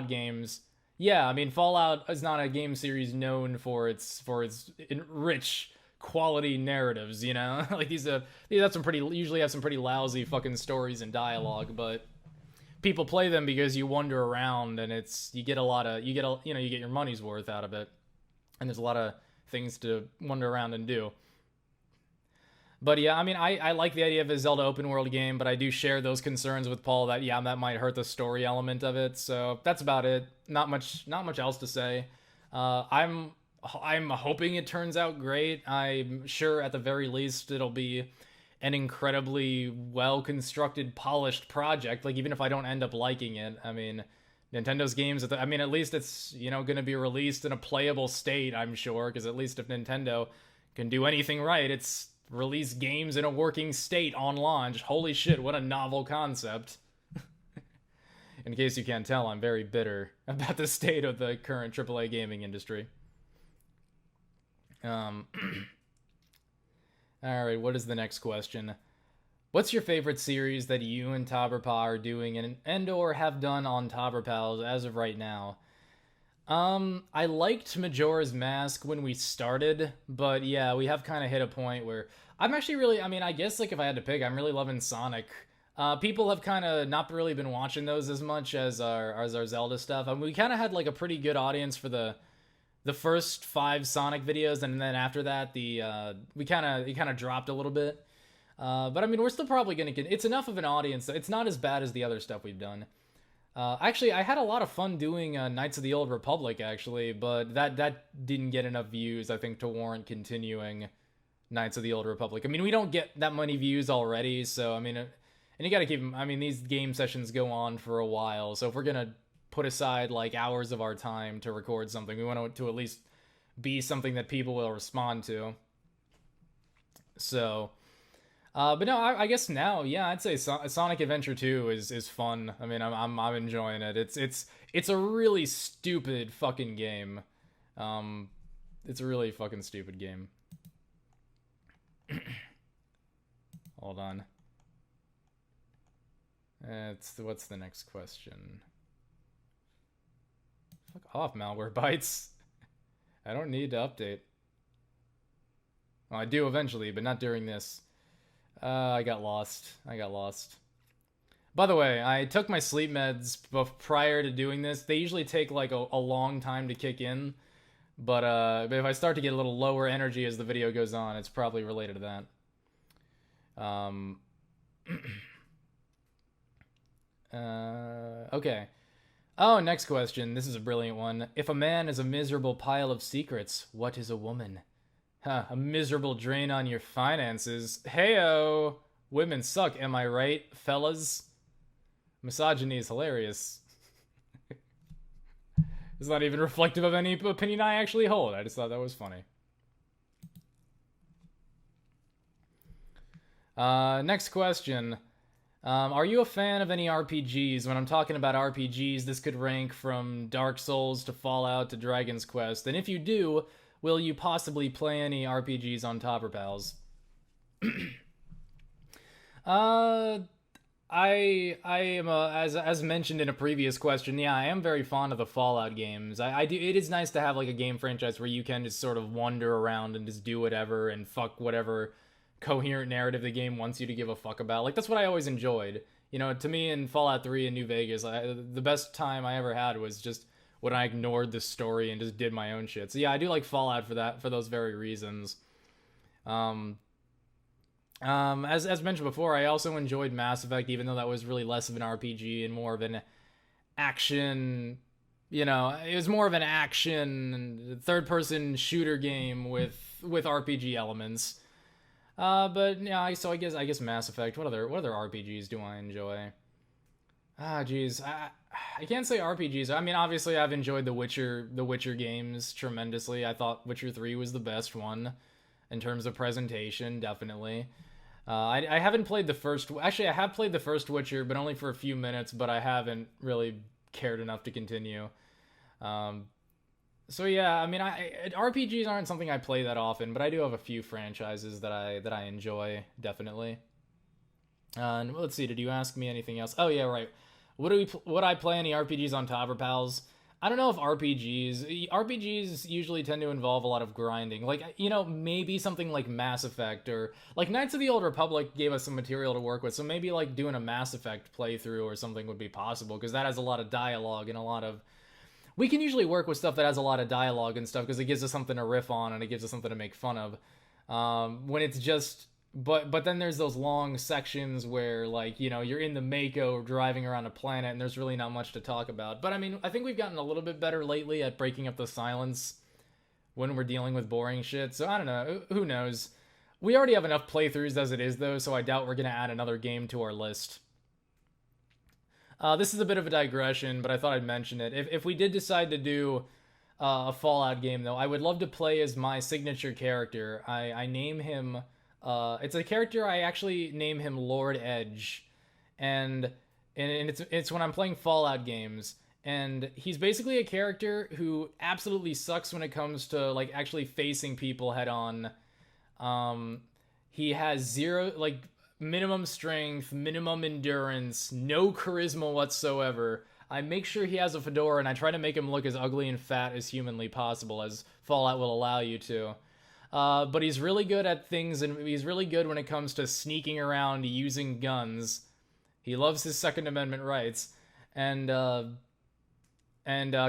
games, yeah, I mean, Fallout is not a game series known for its rich quality narratives, you know? Like, these have usually have some pretty lousy fucking stories and dialogue, but people play them because you wander around and you get your money's worth out of it. And there's a lot of things to wander around and do. But yeah, I mean, I like the idea of a Zelda open world game, but I do share those concerns with Paul that, yeah, that might hurt the story element of it. So that's about it. Not much else to say. I'm hoping it turns out great. I'm sure at the very least it'll be an incredibly well-constructed, polished project. Like, even if I don't end up liking it, I mean, Nintendo's games, at least it's, you know, going to be released in a playable state, I'm sure, because at least if Nintendo can do anything right. It's release games in a working state on launch. Holy shit, what a novel concept. In case you can't tell, I'm very bitter about the state of the current AAA gaming industry. Alright, what is the next question? What's your favorite series that you and Tauberpa are doing and or have done on Tauberpals as of right now? I liked Majora's Mask when we started, but yeah, we have kind of hit a point where I'm actually really, I mean, I guess like if I had to pick, I'm really loving Sonic. People have kind of not really been watching those as much as our Zelda stuff. I mean, we kind of had like a pretty good audience for the first 5 Sonic videos, and then after that, it kind of dropped a little bit. But I mean, we're still probably gonna get. It's enough of an audience. It's not as bad as the other stuff we've done. Actually, I had a lot of fun doing Knights of the Old Republic, actually, but that didn't get enough views, I think, to warrant continuing Knights of the Old Republic. I mean, we don't get that many views already, so I mean, and you gotta keep. I mean, these game sessions go on for a while, so if we're gonna put aside like hours of our time to record something, we want it to at least be something that people will respond to. So. But no, I guess now, yeah, I'd say Sonic Adventure 2 is fun. I mean, I'm enjoying it. It's a really stupid fucking game. It's a really fucking stupid game. Hold on. What's the next question? Fuck off, Malwarebytes. I don't need to update. Well, I do eventually, but not during this. I got lost. By the way, I took my sleep meds prior to doing this. They usually take like a long time to kick in. But if I start to get a little lower energy as the video goes on, it's probably related to that. Okay. Oh, next question. This is a brilliant one. If a man is a miserable pile of secrets, what is a woman? Huh, a miserable drain on your finances. Heyo! Women suck, am I right, fellas? Misogyny is hilarious. It's not even reflective of any opinion I actually hold. I just thought that was funny. Next question. Are you a fan of any RPGs? When I'm talking about RPGs, this could rank from Dark Souls to Fallout to Dragon's Quest. And if you do, will you possibly play any RPGs on Tauberpals? I am as mentioned in a previous question. Yeah, I am very fond of the Fallout games. I do. It is nice to have like a game franchise where you can just sort of wander around and just do whatever and fuck whatever coherent narrative the game wants you to give a fuck about. Like that's what I always enjoyed. You know, to me in Fallout 3 in New Vegas, the best time I ever had was just when I ignored the story and just did my own shit. So yeah, I do like Fallout for those very reasons. As mentioned before, I also enjoyed Mass Effect, even though that was really less of an RPG and more of an action, you know, it was more of an action third-person shooter game with RPG elements. But yeah, so I guess Mass Effect. What other RPGs do I enjoy? Geez, I can't say RPGs. I mean, obviously, I've enjoyed the Witcher games tremendously. I thought Witcher 3 was the best one in terms of presentation, definitely. I haven't played the first. Actually, I have played the first Witcher, but only for a few minutes. But I haven't really cared enough to continue. So yeah, I mean, RPGs aren't something I play that often, but I do have a few franchises that I enjoy, definitely. And let's see, did you ask me anything else? Oh yeah, right. Would I play any RPGs on Tauberpals? I don't know if RPGs usually tend to involve a lot of grinding. Like, you know, maybe something like Mass Effect or like Knights of the Old Republic gave us some material to work with. So maybe like doing a Mass Effect playthrough or something would be possible because that has a lot of dialogue and a lot of. We can usually work with stuff that has a lot of dialogue and stuff because it gives us something to riff on and it gives us something to make fun of. When it's just. But then there's those long sections where, like, you know, you're in the Mako driving around a planet and there's really not much to talk about. But, I mean, I think we've gotten a little bit better lately at breaking up the silence when we're dealing with boring shit. So, I don't know. Who knows? We already have enough playthroughs as it is, though, so I doubt we're going to add another game to our list. This is a bit of a digression, but I thought I'd mention it. If we did decide to do a Fallout game though. I would love to play as my signature character. I name him. It's a character I actually name him Lord Edge, and it's when I'm playing Fallout games. And he's basically a character who absolutely sucks when it comes to like actually facing people head on. He has zero, like, minimum strength, minimum endurance, no charisma whatsoever. I make sure he has a fedora, and I try to make him look as ugly and fat as humanly possible, as Fallout will allow you to. But he's really good at things, and he's really good when it comes to sneaking around using guns. He loves his Second Amendment rights. And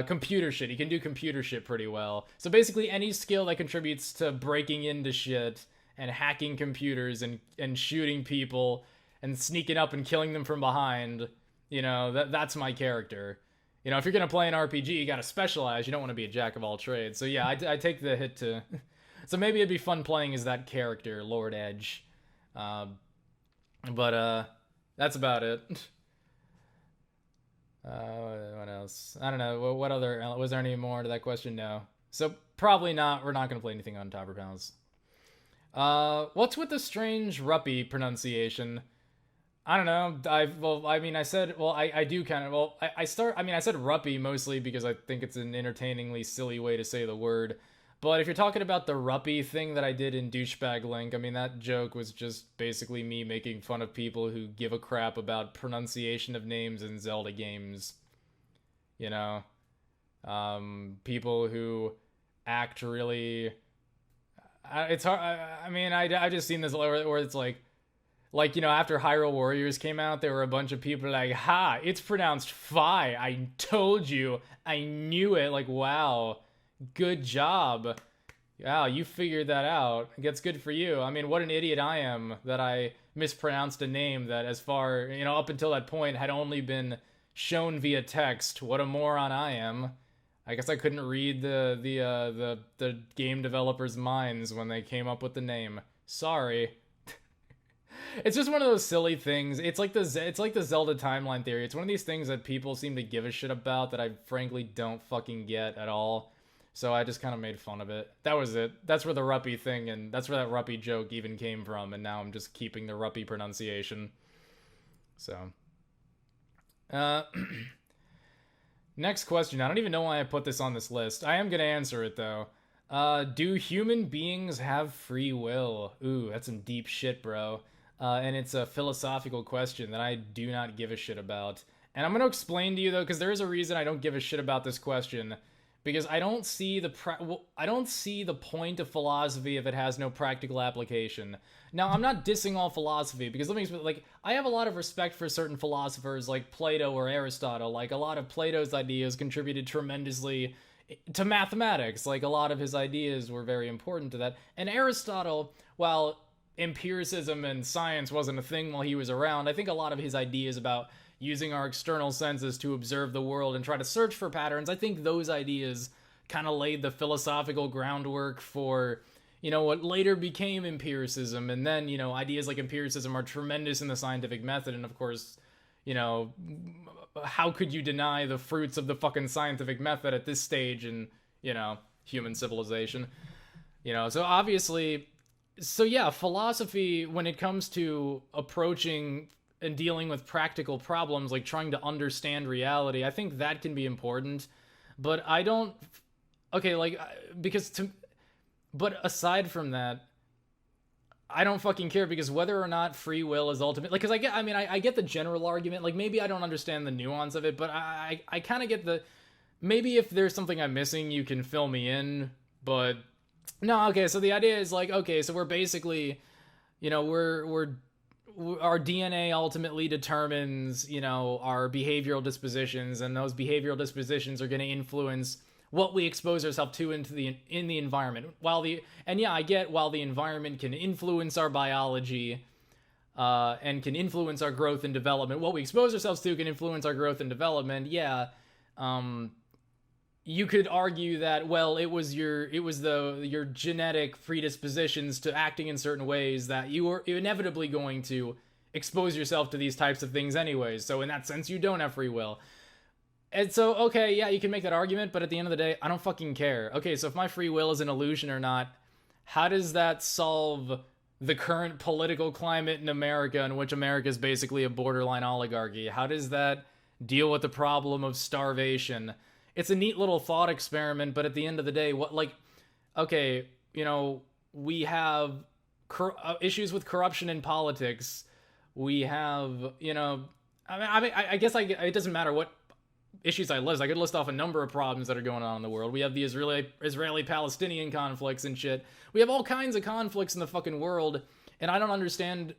computer shit. He can do computer shit pretty well. So basically any skill that contributes to breaking into shit and hacking computers and shooting people and sneaking up and killing them from behind, you know, that's my character. You know, if you're going to play an RPG, you got to specialize. You don't want to be a jack of all trades. So yeah, I take the hit to... So maybe it'd be fun playing as that character, Lord Edge. But that's about it. What else? I don't know. What other... Was there any more to that question? No. So probably not. We're not going to play anything on Tauberpals. What's with the strange Rupee pronunciation? I don't know. I said Rupee mostly because I think it's an entertainingly silly way to say the word. But if you're talking about the Rupee thing that I did in Douchebag Link, I mean, that joke was just basically me making fun of people who give a crap about pronunciation of names in Zelda games. You know? People who act really... it's hard. I just seen this where it's like, you know, after Hyrule Warriors came out, there were a bunch of people like, ha, it's pronounced fi. I told you. I knew it. Like, wow. Good job. Wow, you figured that out. That's good for you. I mean, what an idiot I am that I mispronounced a name that, as far, you know, up until that point had only been shown via text. What a moron I am. I guess I couldn't read the game developers' minds when they came up with the name. Sorry. It's just one of those silly things. It's like the Zelda timeline theory. It's one of these things that people seem to give a shit about that I frankly don't fucking get at all. So I just kind of made fun of it. That was it. That's where the Rupee thing, and that's where that Rupee joke even came from, and now I'm just keeping the Rupee pronunciation. So. Next question. I don't even know why I put this on this list. I am going to answer it, though. Do human beings have free will? Ooh, that's some deep shit, bro. And it's a philosophical question that I do not give a shit about. And I'm going to explain to you, though, because there is a reason I don't give a shit about this question. Because I don't see the point of philosophy if it has no practical application. Now, I'm not dissing all philosophy, because let me explain, like, I have a lot of respect for certain philosophers like Plato or Aristotle. Like, a lot of Plato's ideas contributed tremendously to mathematics. Like, a lot of his ideas were very important to that. And Aristotle, while empiricism and science wasn't a thing while he was around, I think a lot of his ideas about using our external senses to observe the world and try to search for patterns, I think those ideas kind of laid the philosophical groundwork for, you know, what later became empiricism. And then, you know, ideas like empiricism are tremendous in the scientific method. And of course, you know, how could you deny the fruits of the fucking scientific method at this stage in, you know, human civilization? You know, so obviously, so yeah, philosophy, when it comes to approaching and dealing with practical problems, like trying to understand reality, I think that can be important. But I don't... Okay, like, but aside from that, I don't fucking care, because whether or not free will is ultimate... Like, because I get the general argument. Like, maybe I don't understand the nuance of it, but I kind of get the... Maybe if there's something I'm missing, you can fill me in, but... No, okay, so the idea is, like, okay, so we're basically... You know, our DNA ultimately determines, you know, our behavioral dispositions, and those behavioral dispositions are going to influence what we expose ourselves to in the environment. While the environment can influence our biology, and can influence our growth and development, what we expose ourselves to can influence our growth and development. Yeah, you could argue that, well, it was your genetic predispositions to acting in certain ways that you were inevitably going to expose yourself to these types of things anyways. So in that sense, you don't have free will. And so, okay, yeah, you can make that argument, but at the end of the day, I don't fucking care. Okay, so if my free will is an illusion or not, how does that solve the current political climate in America, in which America is basically a borderline oligarchy? How does that deal with the problem of starvation? It's a neat little thought experiment, but at the end of the day, what, like, okay, you know, we have issues with corruption in politics. We have, you know, I guess it doesn't matter what issues I list. I could list off a number of problems that are going on in the world. We have the Israeli-Palestinian conflicts and shit. We have all kinds of conflicts in the fucking world, and I don't understand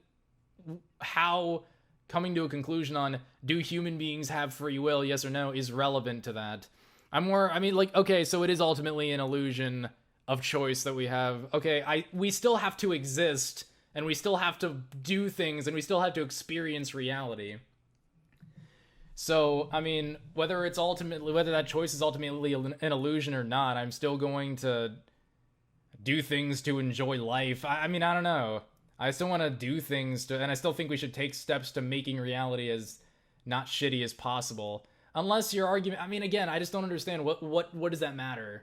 how coming to a conclusion on do human beings have free will, yes or no, is relevant to that. Okay, so it is ultimately an illusion of choice that we have. Okay, we still have to exist, and we still have to do things, and we still have to experience reality. So, I mean, whether that choice is ultimately an illusion or not, I'm still going to do things to enjoy life. I mean, I don't know. I still want to do things and I still think we should take steps to making reality as not shitty as possible. Unless your argument, I mean, again, I just don't understand what does that matter?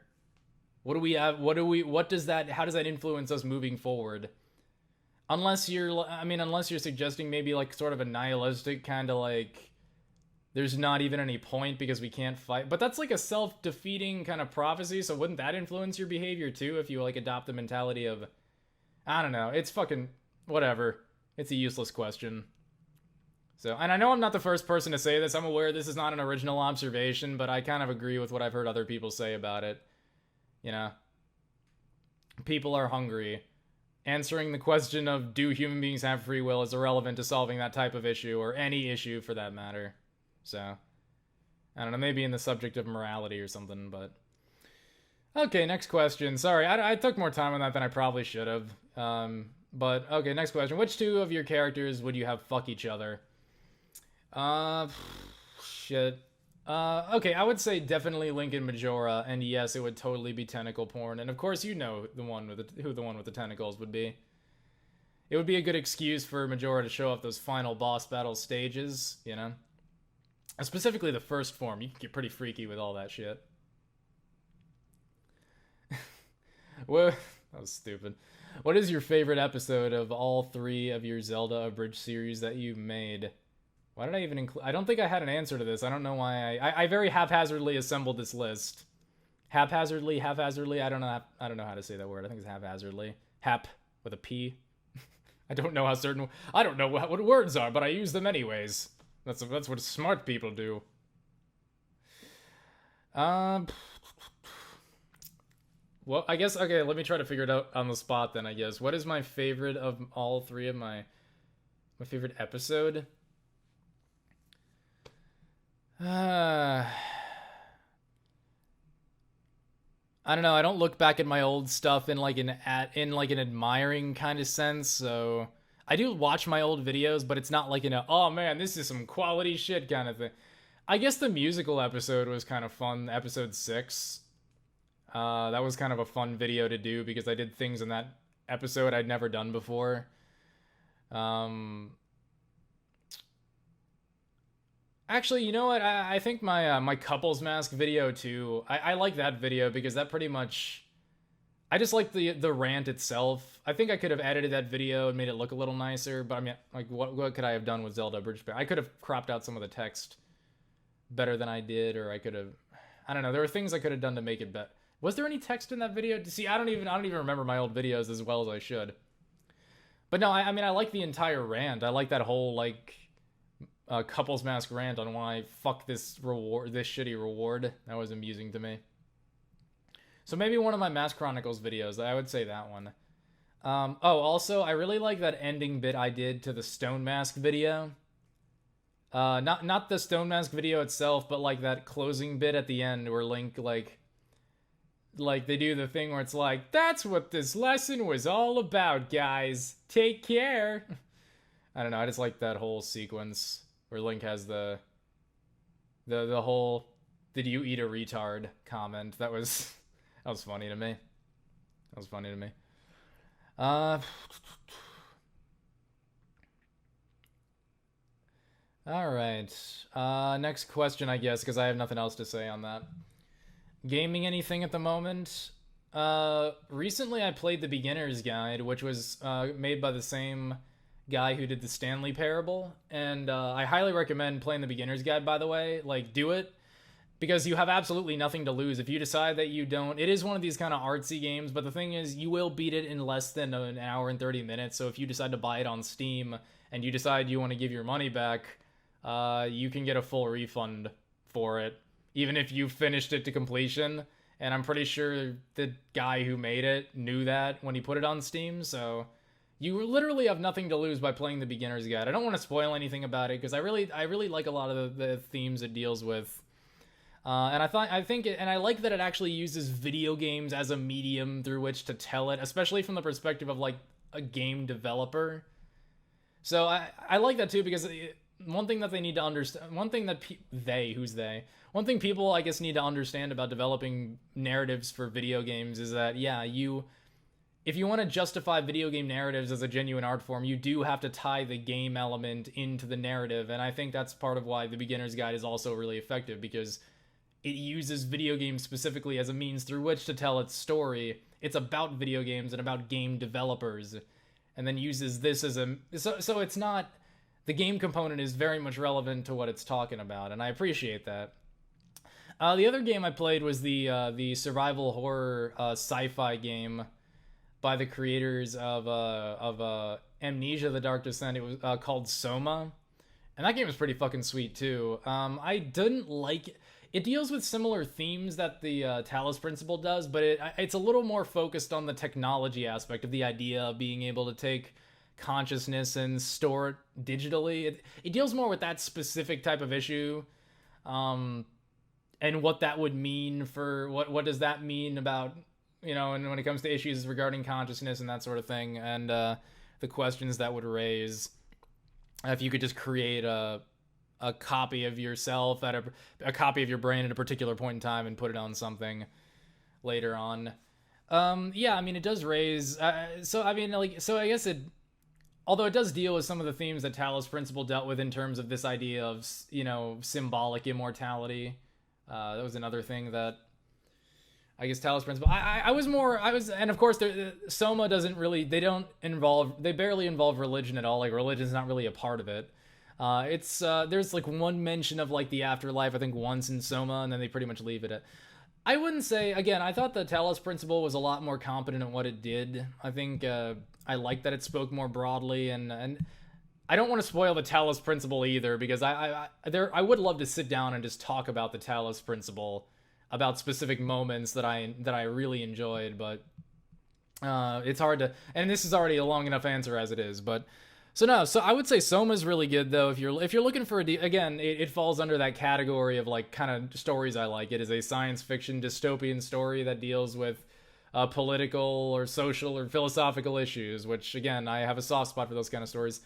What do we have? How does that influence us moving forward? Unless you're suggesting maybe like sort of a nihilistic kind of like, there's not even any point because we can't fight. But that's like a self-defeating kind of prophecy, so wouldn't that influence your behavior too if you like adopt the mentality of, I don't know, it's fucking whatever. It's a useless question. So, and I know I'm not the first person to say this. I'm aware this is not an original observation, but I kind of agree with what I've heard other people say about it. You know, people are hungry. Answering the question of do human beings have free will is irrelevant to solving that type of issue, or any issue for that matter. So, I don't know, maybe in the subject of morality or something, but... Okay, next question. Sorry, I took more time on that than I probably should have. But, okay, next question. Which two of your characters would you have fuck each other? Shit. Okay, I would say definitely Link and Majora, and yes, it would totally be tentacle porn. And of course, you know who the one with the tentacles would be. It would be a good excuse for Majora to show off those final boss battle stages, you know? Specifically the first form. You can get pretty freaky with all that shit. Well, that was stupid. What is your favorite episode of all three of your Zelda Abridged series that you made? Why did I even include... I don't think I had an answer to this. I don't know why I very haphazardly assembled this list. Haphazardly? I don't know how to say that word. I think it's haphazardly. Hap with a P. I don't know what words are, but I use them anyways. That's what smart people do. Well, I guess, okay, let me try to figure it out on the spot then, I guess. What is my favorite of all three of my favorite episode? I don't know, I don't look back at my old stuff in like an admiring kind of sense, so... I do watch my old videos, but it's not like oh man, this is some quality shit kind of thing. I guess the musical episode was kind of fun, episode 6. That was kind of a fun video to do because I did things in that episode I'd never done before. Actually, you know what? I think my couples mask video too. I like that video because that pretty much... I just like the rant itself. I think I could have edited that video and made it look a little nicer, but I mean, like, what could I have done with Zelda Wiiu? I could have cropped out some of the text better than I did, or I could have... I don't know. There were things I could have done to make it better. Was there any text in that video? See, I don't even remember my old videos as well as I should. But no, I mean, I like the entire rant. I like that whole, like, couples mask rant on why fuck this shitty reward. That was amusing to me. So maybe one of my Mask Chronicles videos, I would say that one. Also, I really like that ending bit I did to the Stone Mask video. Not the Stone Mask video itself, but like that closing bit at the end where Link, like they do the thing where it's like, that's what this lesson was all about, guys. Take care. I don't know, I just like that whole sequence where Link has the whole, did you eat a retard comment. That was funny to me. All right. Next question, I guess, because I have nothing else to say on that. Gaming anything at the moment? Recently I played the Beginner's Guide, which was made by the same guy who did the Stanley Parable, and I highly recommend playing the Beginner's Guide, by the way. Like, do it, because you have absolutely nothing to lose. If you decide that you don't, it is one of these kind of artsy games, but the thing is, you will beat it in less than an hour and 30 minutes, so if you decide to buy it on Steam, and you decide you want to give your money back, you can get a full refund for it, even if you finished it to completion. And I'm pretty sure the guy who made it knew that when he put it on Steam, so you literally have nothing to lose by playing the Beginner's Guide. I don't want to spoil anything about it, because I really like a lot of the themes it deals with. And I like that it actually uses video games as a medium through which to tell it, especially from the perspective of, like, a game developer. So I like that too, because one thing that they need to understand, one thing people, I guess, need to understand about developing narratives for video games is that, yeah, if you want to justify video game narratives as a genuine art form, you do have to tie the game element into the narrative, and I think that's part of why the Beginner's Guide is also really effective, because it uses video games specifically as a means through which to tell its story. It's about video games and about game developers, and then uses this as so it's not, the game component is very much relevant to what it's talking about, and I appreciate that. The other game I played was the survival horror sci-fi game by the creators of Amnesia: The Dark Descent. It was called Soma, and that game is pretty fucking sweet too. I didn't like it. It deals with similar themes that the Talos Principle does, but it's a little more focused on the technology aspect of the idea of being able to take consciousness and store it digitally. It deals more with that specific type of issue, and what that would mean for what does that mean about, and when it comes to issues regarding consciousness and that sort of thing, and the questions that would raise if you could just create a copy of yourself a copy of your brain at a particular point in time and put it on something later on. Yeah, I mean, it does raise so I guess although it does deal with some of the themes that Talos Principle dealt with in terms of this idea of, symbolic immortality. That was another thing that I guess Talos Principle. And of course, Soma doesn't really. They barely involve religion at all. Like, religion's not really a part of it. There's like one mention of like the afterlife, I think, once in Soma, and then they pretty much leave it at. I wouldn't say, again, I thought the Talos Principle was a lot more competent at what it did. I think I like that it spoke more broadly, and I don't want to spoil the Talos Principle either, because I would love to sit down and just talk about the Talos Principle, about specific moments that I really enjoyed, but it's hard to, and this is already a long enough answer as it is, but so I would say Soma's really good, though. If you're looking for again, it falls under that category of like kind of stories I like. It is a science fiction dystopian story that deals with political or social or philosophical issues, which, again, I have a soft spot for those kind of stories.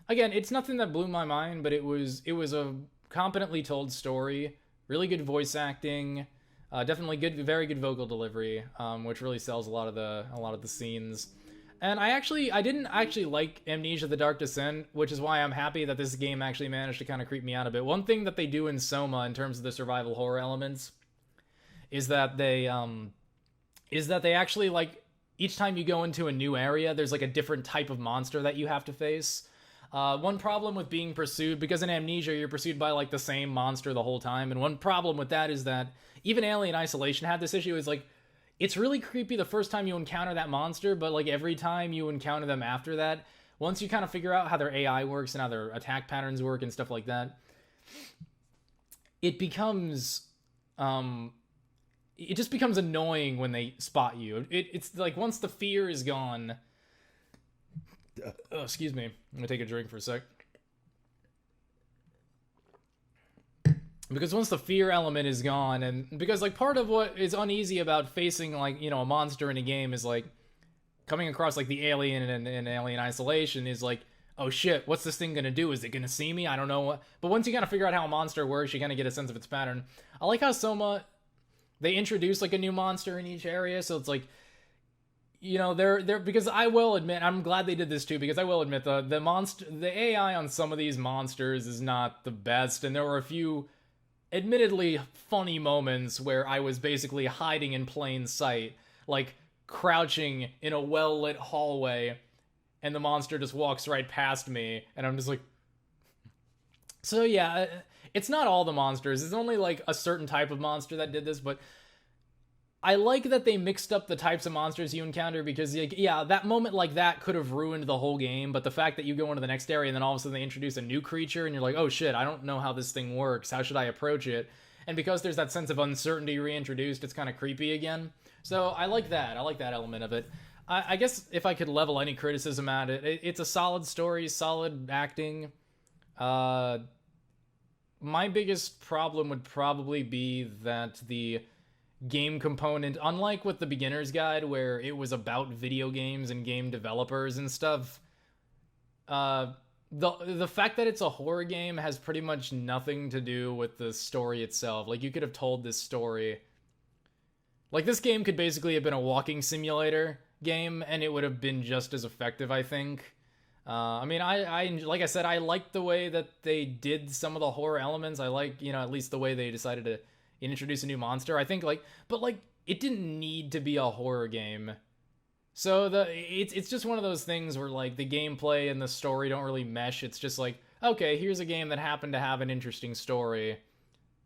Again, it's nothing that blew my mind, but it was a competently told story, really good voice acting, definitely very good vocal delivery, which really sells a lot of the scenes. And I didn't actually like Amnesia: The Dark Descent, which is why I'm happy that this game actually managed to kind of creep me out a bit. One thing that they do in Soma in terms of the survival horror elements is that they actually, like, each time you go into a new area, there's like a different type of monster that you have to face. One problem with being pursued, because in Amnesia you're pursued by like the same monster the whole time, and one problem with that is that even Alien Isolation had this issue, is like, it's really creepy the first time you encounter that monster, but like every time you encounter them after that, once you kind of figure out how their AI works and how their attack patterns work and stuff like that, it becomes it just becomes annoying when they spot you. It's like, once the fear is gone. Oh, excuse me. I'm gonna take a drink for a sec. Because once the fear element is gone, and because like part of what is uneasy about facing like, a monster in a game is like coming across like the alien in Alien Isolation is like, oh shit, what's this thing gonna do? Is it gonna see me? I don't know what. But once you kind of figure out how a monster works, you kind of get a sense of its pattern. I like how Soma, they introduce like a new monster in each area, so it's like you know, they're because I will admit, I'm glad they did this too, because I will admit the AI on some of these monsters is not the best, and there were a few admittedly funny moments where I was basically hiding in plain sight, like crouching in a well-lit hallway, and the monster just walks right past me, and I'm just like... So yeah, it's not all the monsters, it's only like a certain type of monster that did this, but I like that they mixed up the types of monsters you encounter, because, like, yeah, that moment like that could have ruined the whole game, but the fact that you go into the next area and then all of a sudden they introduce a new creature and you're like, oh shit, I don't know how this thing works, how should I approach it? And because there's that sense of uncertainty reintroduced, it's kind of creepy again. So I like that element of it. I guess if I could level any criticism at it, it's a solid story, solid acting. My biggest problem would probably be that the game component, unlike with the beginner's guide where it was about video games and game developers and stuff, the fact that it's a horror game has pretty much nothing to do with the story itself. Like, you could have told this story, like, this game could basically have been a walking simulator game and it would have been just as effective, I think. I mean, I like I said, I like the way that they did some of the horror elements. I like, you know, at least the way they decided to introduce a new monster. I think, like, but like, it didn't need to be a horror game. So it's just one of those things where, like, the gameplay and the story don't really mesh. It's just like, okay, here's a game that happened to have an interesting story.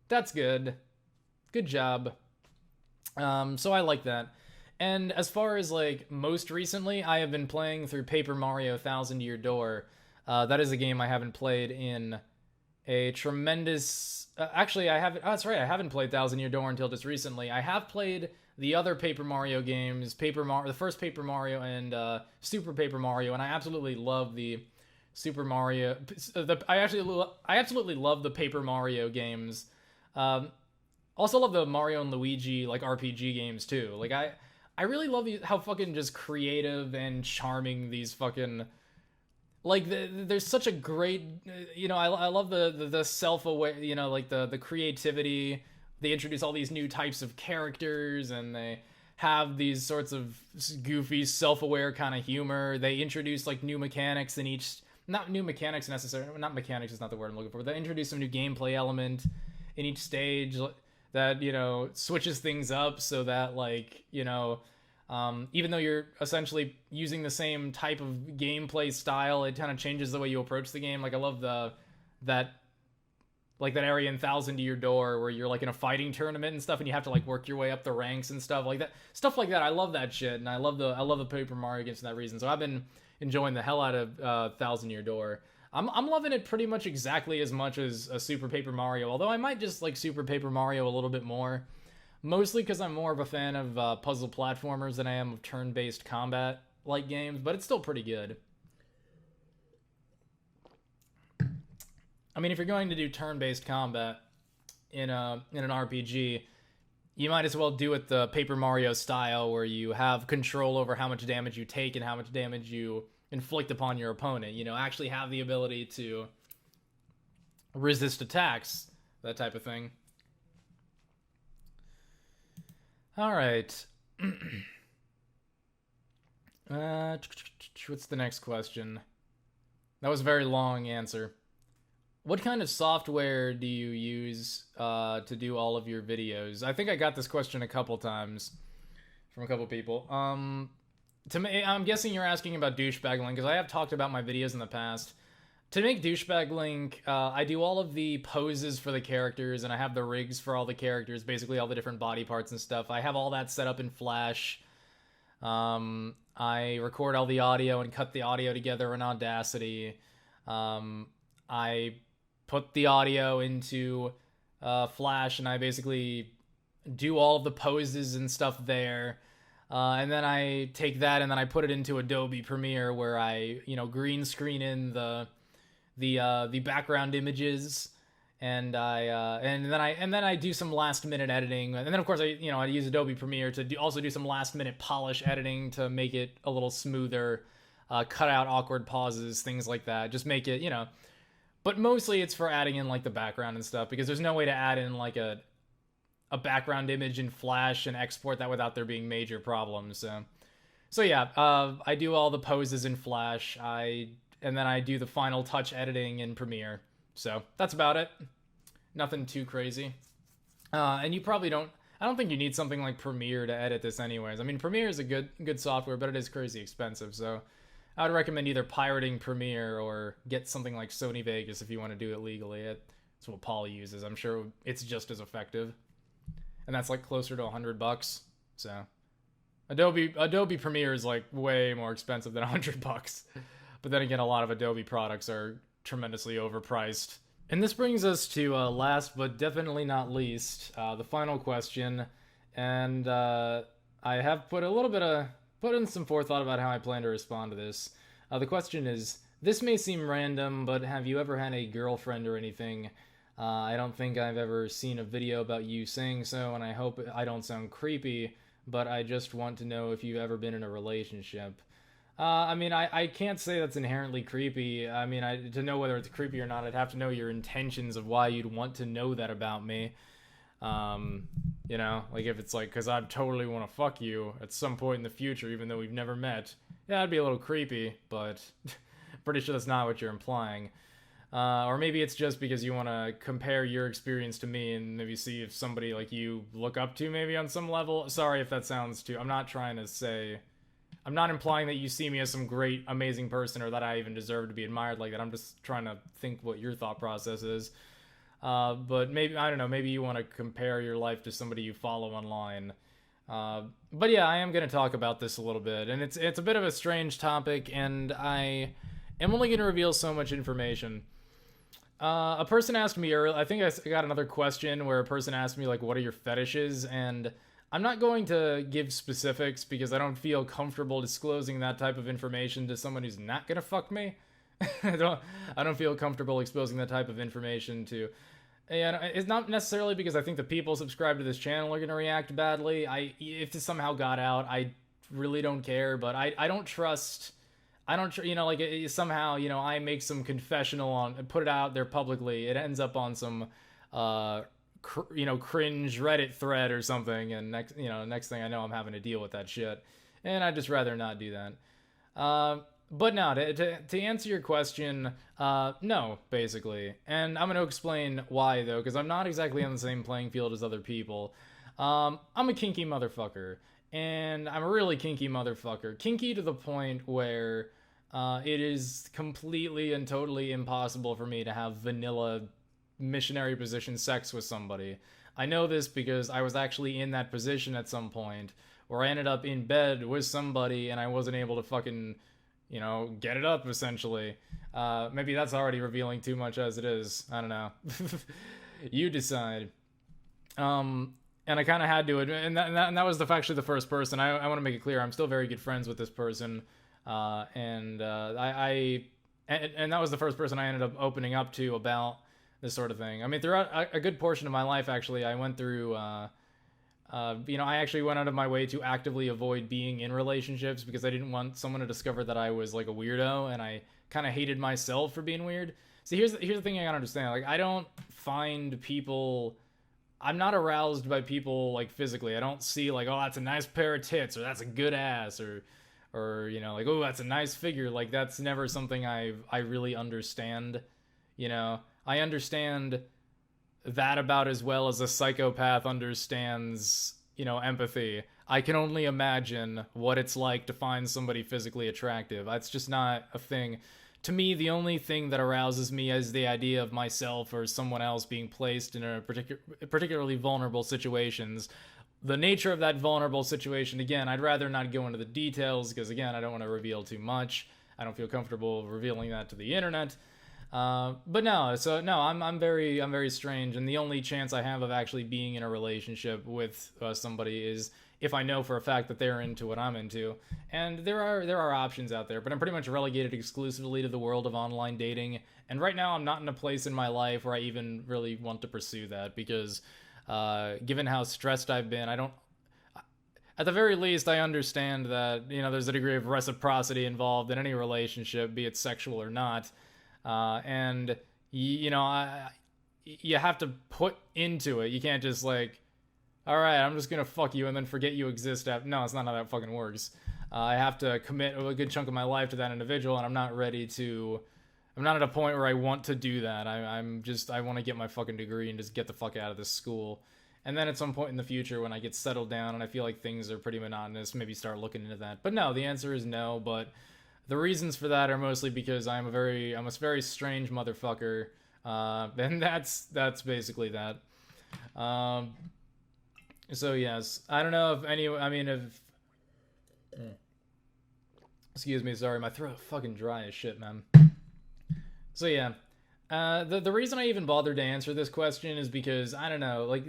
That's good. Good job. So I like that. And as far as, like, most recently, I have been playing through Paper Mario Thousand Year Door. That is a game I haven't played in a tremendous... actually, I haven't... Oh, that's right, I haven't played Thousand Year Door until just recently. I have played the other Paper Mario games, the first Paper Mario and Super Paper Mario, and I absolutely love the Super Mario... I absolutely love the Paper Mario games. Also love the Mario and Luigi, like, RPG games, too. Like, I really love how fucking just creative and charming these fucking... Like, there's such a great... You know, I love the self-aware... You know, like, the creativity. They introduce all these new types of characters, and they have these sorts of goofy, self-aware kind of humor. They introduce, like, new mechanics in each... Not new mechanics necessarily. Not mechanics is not the word I'm looking for. They introduce some new gameplay element in each stage that, you know, switches things up so that, like, you know, even though you're essentially using the same type of gameplay style, it kind of changes the way you approach the game. Like, I love that area in Thousand Year Door where you're, like, in a fighting tournament and stuff, and you have to, like, work your way up the ranks and stuff like that. Stuff like that. I love that shit, and I love the Paper Mario games for that reason. So I've been enjoying the hell out of Thousand Year Door. I'm loving it pretty much exactly as much as a Super Paper Mario, although I might just like Super Paper Mario a little bit more. Mostly because I'm more of a fan of puzzle platformers than I am of turn-based combat-like games, but it's still pretty good. I mean, if you're going to do turn-based combat in an RPG, you might as well do it the Paper Mario style, where you have control over how much damage you take and how much damage you inflict upon your opponent. You know, actually have the ability to resist attacks, that type of thing. Alright. What's the next question? That was a very long answer. What kind of software do you use to do all of your videos? I think I got this question a couple times from a couple people. To me, I'm guessing you're asking about Douchebag Link, because I have talked about my videos in the past. To make Douchebag Link, I do all of the poses for the characters, and I have the rigs for all the characters, basically all the different body parts and stuff. I have all that set up in Flash. I record all the audio and cut the audio together in Audacity. I put the audio into Flash, and I basically do all of the poses and stuff there. And then I take that and then I put it into Adobe Premiere, where I, you know, green screen in the background images, and then I do some last minute editing, and then of course I use Adobe Premiere to also do some last minute polish editing to make it a little smoother, cut out awkward pauses, things like that. Just make it, you know. But mostly it's for adding in, like, the background and stuff, because there's no way to add in, like, a background image in Flash and export that without there being major problems. So yeah, I do all the poses in Flash. And then I do the final touch editing in Premiere. So that's about it. Nothing too crazy. And you probably don't. I don't think you need something like Premiere to edit this, anyways. I mean, Premiere is a good software, but it is crazy expensive. So I would recommend either pirating Premiere or get something like Sony Vegas if you want to do it legally. That's what Paul uses. I'm sure it's just as effective, and that's like closer to $100. So Adobe Premiere is like way more expensive than $100. But then again, a lot of Adobe products are tremendously overpriced. And this brings us to last but definitely not least, the final question. And I have put in some forethought about how I plan to respond to this. The question is, this may seem random, but have you ever had a girlfriend or anything? I don't think I've ever seen a video about you saying so, and I hope I don't sound creepy, but I just want to know if you've ever been in a relationship. I mean, I can't say that's inherently creepy. I mean, to know whether it's creepy or not, I'd have to know your intentions of why you'd want to know that about me. You know, like if it's like, because I totally want to fuck you at some point in the future, even though we've never met. Yeah, that'd be a little creepy, but pretty sure that's not what you're implying. Or maybe it's just because you want to compare your experience to me and maybe see if somebody like you look up to maybe on some level. Sorry if that sounds too... I'm not trying to say... I'm not implying that you see me as some great, amazing person or that I even deserve to be admired like that. I'm just trying to think what your thought process is. But maybe, I don't know, maybe you want to compare your life to somebody you follow online. But yeah, I am going to talk about this a little bit. And it's a bit of a strange topic, and I am only going to reveal so much information. A person asked me earlier, I think I got another question where a person asked me, like, what are your fetishes? And I'm not going to give specifics because I don't feel comfortable disclosing that type of information to someone who's not gonna fuck me. I don't feel comfortable exposing that type of information to... And it's not necessarily because I think the people subscribed to this channel are gonna react badly. If this somehow got out, I really don't care, but I don't trust... you know, like, somehow, you know, I make some confessional on... put it out there publicly, it ends up on some... you know, cringe Reddit thread or something, and next thing I know, I'm having to deal with that shit, and I'd just rather not do that. But no, to answer your question, no, basically, and I'm going to explain why, though, because I'm not exactly on the same playing field as other people. I'm a kinky motherfucker, and I'm a really kinky motherfucker. Kinky to the point where it is completely and totally impossible for me to have vanilla missionary position sex with somebody. I know this because I was actually in that position at some point where I ended up in bed with somebody and I wasn't able to fucking, you know, get it up, essentially. Maybe that's already revealing too much as it is. I don't know. You decide. And I kind of had to admit, and that was actually the first person. I want to make it clear, I'm still very good friends with this person. And that was the first person I ended up opening up to about this sort of thing. I mean, throughout a good portion of my life, actually, I went through, you know, I actually went out of my way to actively avoid being in relationships because I didn't want someone to discover that I was, like, a weirdo, and I kind of hated myself for being weird. See, here's the thing I gotta understand. Like, I don't find people... I'm not aroused by people, like, physically. I don't see, like, oh, that's a nice pair of tits, or that's a good ass, or you know, like, oh, that's a nice figure. Like, that's never something I really understand, you know? I understand that about as well as a psychopath understands, you know, empathy. I can only imagine what it's like to find somebody physically attractive. That's just not a thing. To me, the only thing that arouses me is the idea of myself or someone else being placed in a particularly vulnerable situations. The nature of that vulnerable situation, again, I'd rather not go into the details because, again, I don't want to reveal too much. I don't feel comfortable revealing that to the internet. But no, so no, I'm very strange, and the only chance I have of actually being in a relationship with somebody is if I know for a fact that they're into what I'm into. And there are options out there, but I'm pretty much relegated exclusively to the world of online dating. And right now, I'm not in a place in my life where I even really want to pursue that because, given how stressed I've been, I don't. At the very least, I understand that, you know, there's a degree of reciprocity involved in any relationship, be it sexual or not. And you know, you have to put into it. You can't just like, all right, I'm just gonna fuck you and then forget you exist. No, it's not how that fucking works. I have to commit a good chunk of my life to that individual, and I'm not ready to. I'm not at a point where I want to do that. I want to get my fucking degree and just get the fuck out of this school. And then at some point in the future, when I get settled down and I feel like things are pretty monotonous, maybe start looking into that. But no, the answer is no. But the reasons for that are mostly because I'm a very strange motherfucker. And that's basically that. So yes, I don't know if any. I mean, if excuse me, sorry, my throat fucking dry as shit, man. So yeah, the reason I even bothered to answer this question is because, I don't know, like,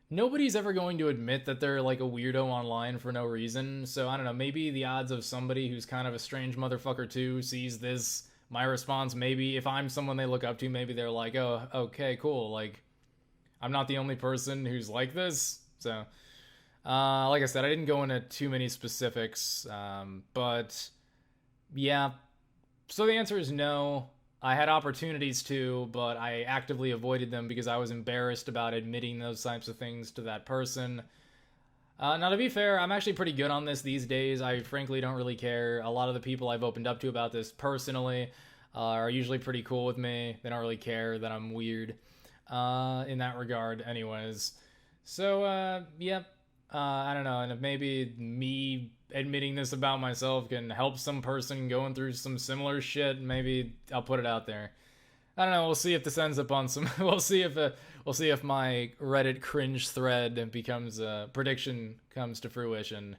nobody's ever going to admit that they're, like, a weirdo online for no reason, so I don't know, maybe the odds of somebody who's kind of a strange motherfucker too sees this, my response, maybe, if I'm someone they look up to, maybe they're like, oh, okay, cool, like, I'm not the only person who's like this, so, like I said, I didn't go into too many specifics, but, yeah, so the answer is no. I had opportunities to, but I actively avoided them because I was embarrassed about admitting those types of things to that person. Now, to be fair, I'm actually pretty good on this these days. I frankly don't really care. A lot of the people I've opened up to about this personally are usually pretty cool with me. They don't really care that I'm weird in that regard anyways. So, yeah. I don't know, and if maybe me admitting this about myself can help some person going through some similar shit, maybe I'll put it out there. I don't know, we'll see if this ends up on some, we'll see if my Reddit cringe thread becomes, prediction comes to fruition,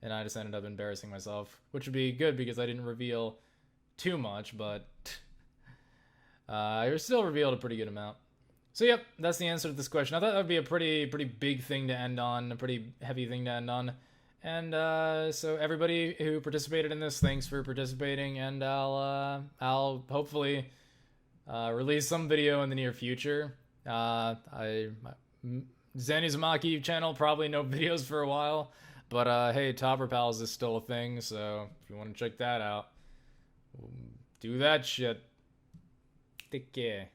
and I just ended up embarrassing myself, which would be good because I didn't reveal too much, but I still revealed a pretty good amount. So yep, that's the answer to this question. I thought that would be a pretty big thing to end on, a pretty heavy thing to end on. And so everybody who participated in this, thanks for participating, and I'll hopefully release some video in the near future. Zanny Zamaki channel, probably no videos for a while, but hey, Tauberpals is still a thing, so if you want to check that out, do that shit. Take care.